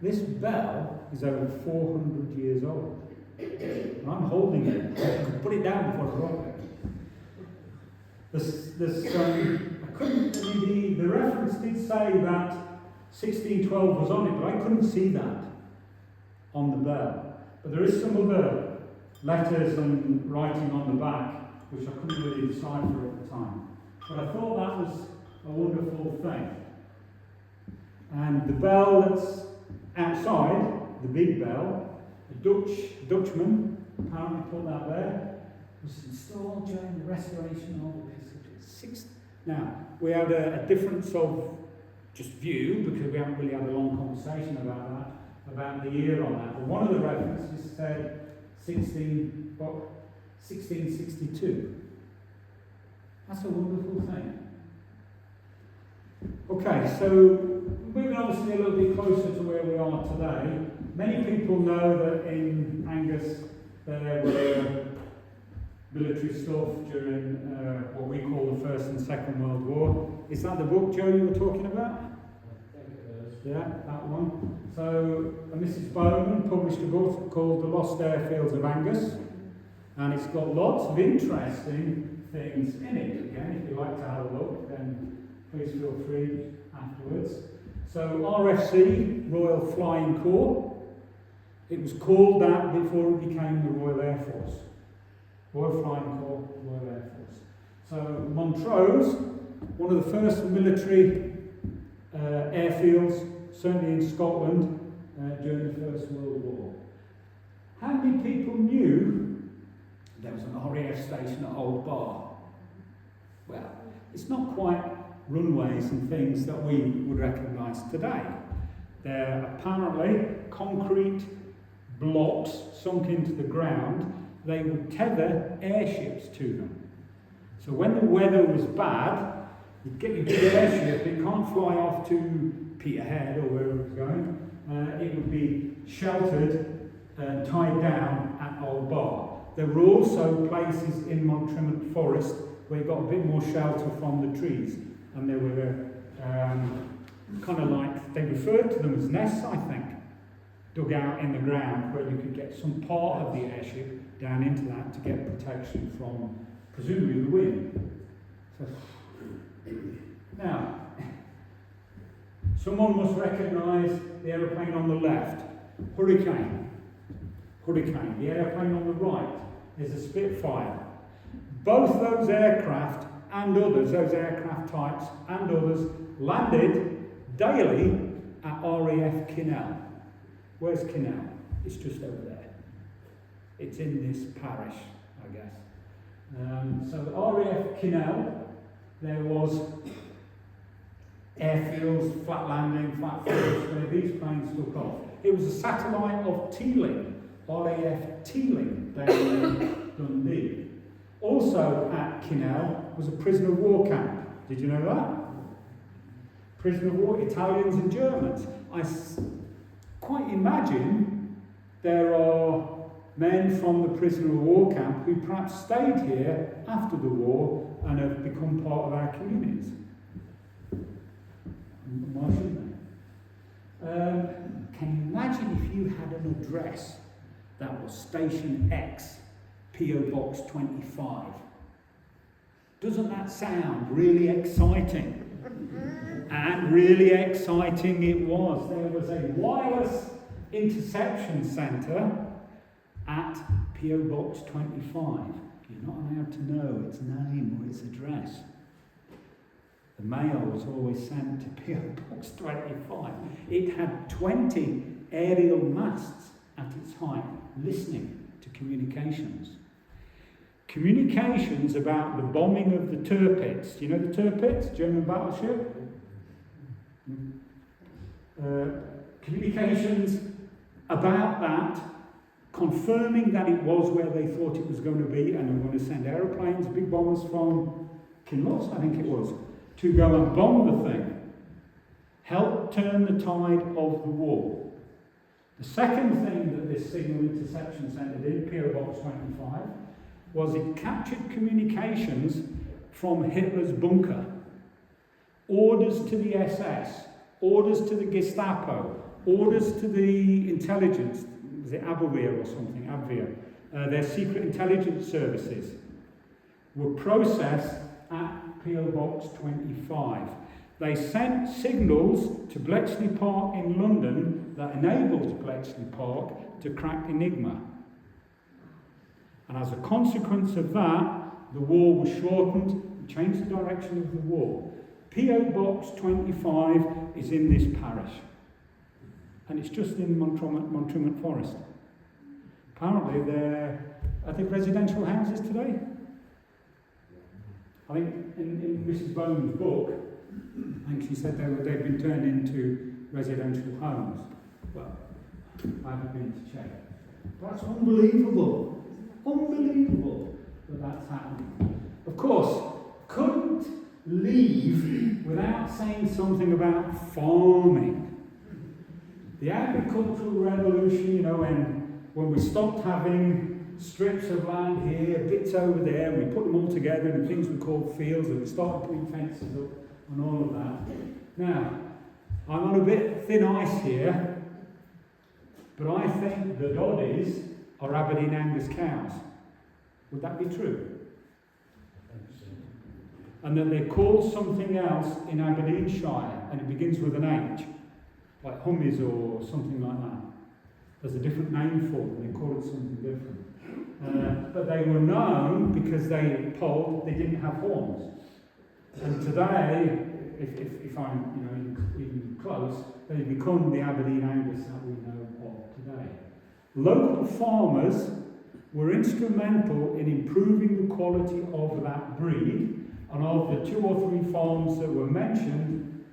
This bell is over 400 years old. And I'm holding it. I could put it down before I drop it. The reference did say that 1612 was on it, but I couldn't see that on the bell. But there is some other letters and writing on the back, which I couldn't really decipher at the time. But I thought that was a wonderful thing. And the bell that's outside, the big bell, a Dutchman apparently put that there, was installed during the restoration of the Episcopal. Now, we had a difference of just view, because we haven't really had a long conversation about the year on that. But one of the references said 1662. That's a wonderful thing. Okay, so moving obviously a little bit closer to where we are today, many people know that in Angus there were military stuff during what we call the First and Second World War. Is that the book, Joe, you were talking about? I think it is. Yeah, that one. So Mrs. Bowman published a book called The Lost Airfields of Angus, and it's got lots of interesting things in it. Again, if you like to have a look, then please feel free afterwards. So RFC, Royal Flying Corps, it was called that before it became the Royal Air Force. Royal Flying Corps, Royal Air Force. So Montrose, one of the first military airfields, certainly in Scotland, during the First World War. How many people knew there was an RAF station at Old Bar? Well, it's not quite runways and things that we would recognise today. They're apparently concrete blocks sunk into the ground. They would tether airships to them. So when the weather was bad, you'd get your big airship, it can't fly off to Peterhead or wherever it was going. It would be sheltered and tied down at Old Bar. There were also places in Montrimont Forest where you got a bit more shelter from the trees. And they were kind of like, they referred to them as nests, I think. dug out in the ground where you could get some part of the airship down into that to get protection from, presumably, the wind. So, now, someone must recognise the aeroplane on the left, Hurricane. The aeroplane on the right is a Spitfire. Both those aircraft and others, those aircraft types and others, landed daily at RAF Kinnell. Where's Kinnell? It's just over there. It's in this parish, I guess. So RAF Kinnell, there was airfields, flat landing, flat fields, where these planes took off. It was a satellite of Teeling, RAF Teeling, down in Dundee. Also at Kinnell was a prisoner of war camp. Did you know that? Prisoner of war, Italians and Germans. I quite imagine there are men from the prisoner of war camp who perhaps stayed here after the war and have become part of our communities. Why shouldn't they? Can you imagine if you had an address that was Station X, PO Box 25? Doesn't that sound really exciting? And really exciting it was. There was a wireless interception centre at PO Box 25. You're not allowed to know its name or its address. The mail was always sent to PO Box 25. It had 20 aerial masts at its height, listening to communications. Communications about the bombing of the Tirpitz. Do you know the Tirpitz, German battleship? Communications about that, confirming that it was where they thought it was going to be, and they were going to send aeroplanes, big bombers from Kinloss, I think it was, to go and bomb the thing, helped turn the tide of the war. The second thing that this signal interception centre did, PO Box 25, was it captured communications from Hitler's bunker. Orders to the SS, orders to the Gestapo, orders to the intelligence, was it Abwehr or something, Abwehr, their secret intelligence services, were processed at PO Box 25. They sent signals to Bletchley Park in London that enabled Bletchley Park to crack Enigma. And as a consequence of that, the war was shortened and changed the direction of the war. PO Box 25 is in this parish. And it's just in Montrument Forest. Apparently are they residential houses today? I think in Mrs. Bone's book, I think she said they've been turned into residential homes. Well, I haven't been to check. That's unbelievable. Unbelievable that that's happening. Of course, couldn't leave without saying something about farming. The agricultural revolution, you know, when we stopped having strips of land here, bits over there, and we put them all together in things we called fields, and we started putting fences up and all of that. Now, I'm on a bit thin ice here, but I think the Doddies are Aberdeen Angus cows. Would that be true? And then they're called something else in Aberdeenshire, and it begins with an H, like hummies or something like that. There's a different name for them, they call it something different. But they were known because they polled, they didn't have horns. And today, if I'm even close, they become the Aberdeen Angus that we know of today. Local farmers were instrumental in improving the quality of that breed, and of the 2 or 3 farms that were mentioned,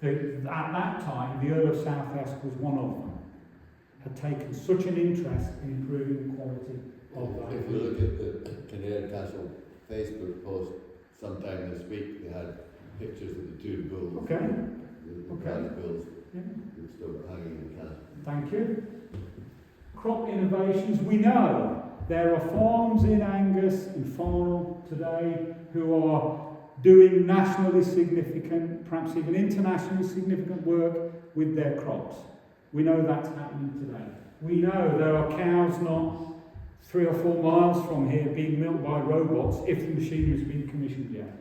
at that time, the Earl of Southwest was one of them, had taken such an interest in improving the quality of that. If you look at the Kinnaird Castle Facebook post sometime this week, they had pictures of the 2 bulls. Okay. The Okay. bulls Yeah. that still hanging in the castle. Thank you. Crop innovations. We know there are farms in Angus and Farnell today who are doing nationally significant, perhaps even internationally significant work with their crops. We know that's happening today. We know there are cows not 3 or 4 miles from here being milked by robots if the machinery's been commissioned yet.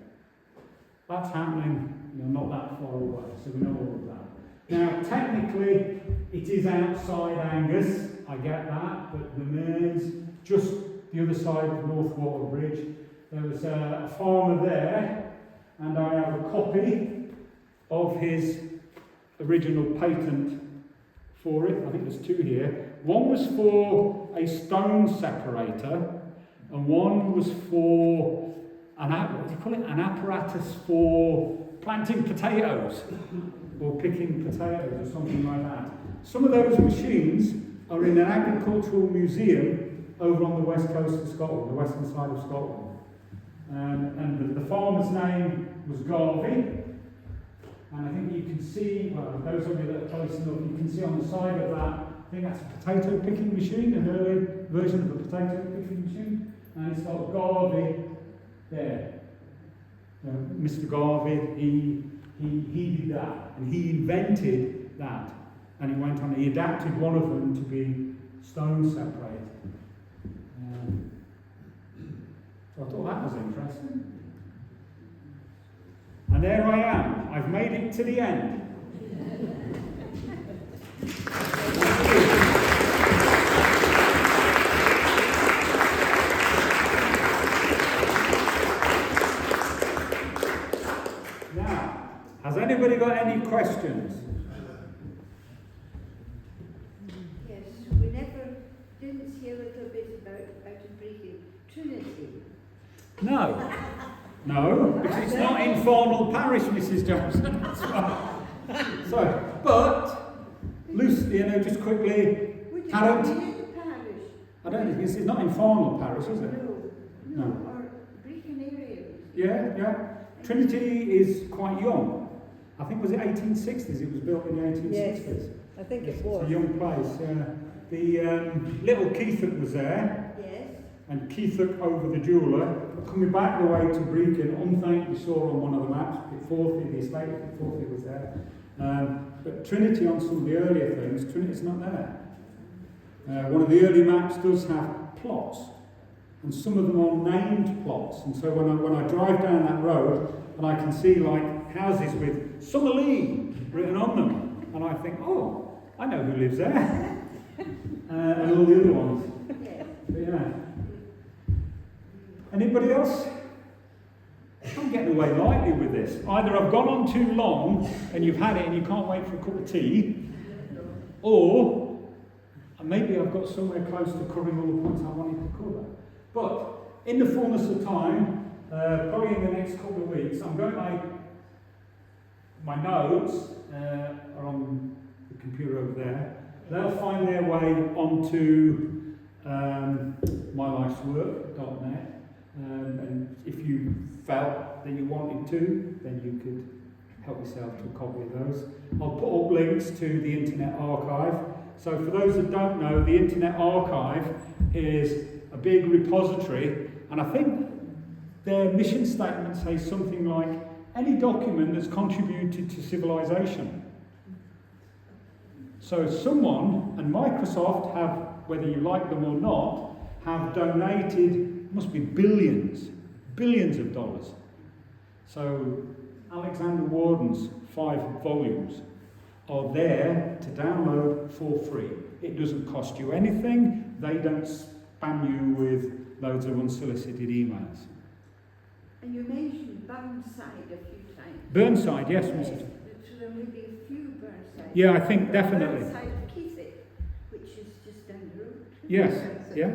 That's happening, not that far away, so we know all of that. Now, technically, it is outside Angus, I get that, but the Mearns, just the other side of North Water Bridge, there was a farmer there, and I have a copy of his original patent for it. I think there's 2 here. One was for a stone separator, and one was for an apparatus for planting potatoes or picking potatoes or something like that. Some of those machines are in an agricultural museum over on the west coast of Scotland, the western side of Scotland. And the farmer's name was Garvey. And I think you can see, well, those of you that are close enough, you can see on the side of that, I think that's a potato picking machine, an early version of a potato picking machine. And it's got Garvey there. Mr. Garvey, he did that, and he invented that. And he went on, he adapted one of them to be stone separated. So I thought that was interesting. And there I am. I've made it to the end. Now, has anybody got any questions? Yes, we never didn't see a little bit about Brecon Trinity. No. No, because it's not in Farnell Parish, Mrs. Johnson. That's right. So, but, loosely, just quickly, Would you I don't be in the parish? think it's not in Farnell Parish, is it? No, or Brecon area. Yeah. Trinity is quite young. I think, was it 1860s? It was built in the 1860s. Yes, I think it It's was. a young place, yeah. The little Keithuk was there, Yes. and Keithuk over the jeweller. But coming back the way to Brecon, Unthank we saw on one of the maps, Pitforthy, the estate of Pitforthy was there. But Trinity on some of the earlier things, Trinity's not there. One of the early maps does have plots, and some of them are named plots. And so when I drive down that road, and I can see like houses with Summerlee written on them, and I think, oh, I know who lives there. And all the other ones. Yes. But yeah. Anybody else? I'm getting away lightly with this. Either I've gone on too long and you've had it and you can't wait for a cup of tea, or maybe I've got somewhere close to covering all the points I wanted to cover. But in the fullness of time, probably in the next couple of weeks, I'm going to my notes are on the computer over there. They'll find their way onto mylifeswork.net. And if you felt that you wanted to, then you could help yourself to a copy of those. I'll put up links to the Internet Archive. So for those that don't know, the Internet Archive is a big repository, and I think their mission statement says something like, any document that's contributed to civilization. So someone, and Microsoft have, whether you like them or not, have donated, must be billions of dollars. So Alexander Warden's 5 volumes are there to download for free. It doesn't cost you anything. They don't spam you with loads of unsolicited emails. And you mentioned Burnside a few times. Burnside, yes, Mrs. So there may be a few Burnside. Yeah, I think definitely. Burnside of Keithuk, which is just down the road. Yes, yeah.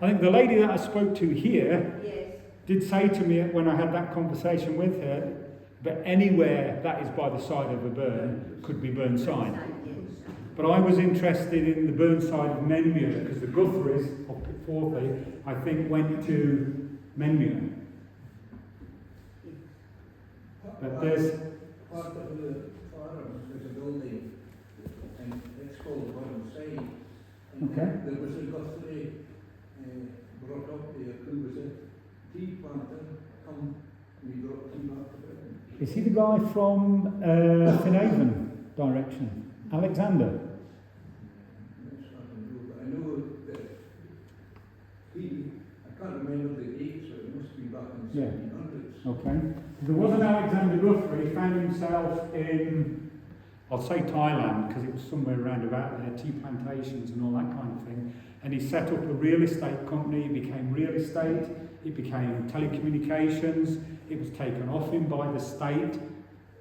I think the lady that I spoke to here did say to me when I had that conversation with her, but anywhere that is by the side of a burn could be Burnside. But I was interested in the Burnside of Menmuir, because the Guthrie's of Pitforthy, I think, went to Menmuir. But there's part of the farm was a building, and it's called Burnside. And okay. There was a Guthrie brought up there who was a tea planter, come and he brought tea back to Britain. Is he the guy from Finhaven direction? Alexander. That's not a new, but I know that I can't remember the date, so it must be back in the Yeah. 1700s. Okay. There was an Alexander Guthrie. He found himself in, I'll say Thailand, because it was somewhere around about there, tea plantations and all that kind of thing. And he set up a real estate company. It became real estate. It became telecommunications. It was taken off him by the state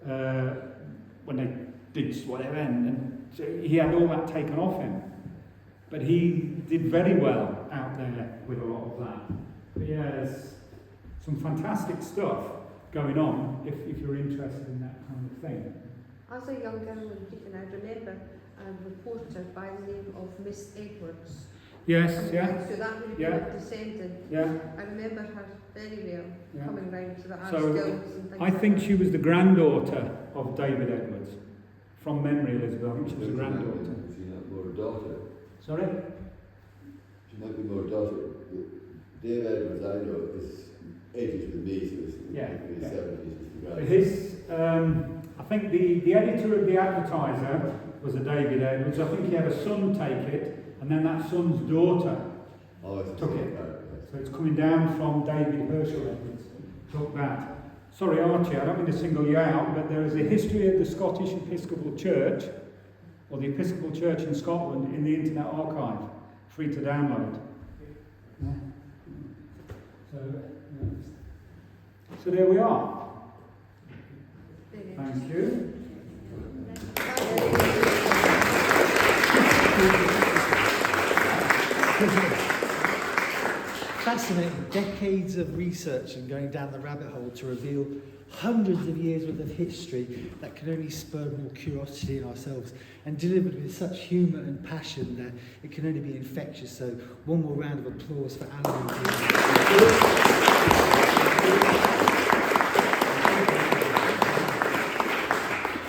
when they did whatever. And so he had all that taken off him. But he did very well out there with a lot of that. But yeah, there's some fantastic stuff going on if you're interested in that kind of thing. As a young girl in Deacon, I remember a reporter by the name of Miss Edwards. Yes, yeah. So that would be Yeah. a descendant. Yeah. I remember her very well Yeah. coming round to the art So, guilds and things I like think that. she was the granddaughter of David Edwards. From memory, Elizabeth, I think she was a granddaughter. She might be more daughter. Sorry? She might be more daughter. Dave Edwards, I know, is 80s with me, so it's Yeah, in the yeah. 70s with the guys. His, I think the editor of the Advertiser was a David Edwards. I think he had a son take it, and then that son's daughter Oh, it's took a it. character, yes. So it's coming down from David Herschel Edwards. Took that. Sorry, Archie, I don't mean to single you out, but there is a history of the Scottish Episcopal Church, or the Episcopal Church in Scotland, in the Internet Archive, free to download. Yeah. So there we are. Very Thank you. Fascinating. Decades of research and going down the rabbit hole to reveal hundreds of years worth of history that can only spur more curiosity in ourselves, and delivered with such humour and passion that it can only be infectious. So one more round of applause for Alan.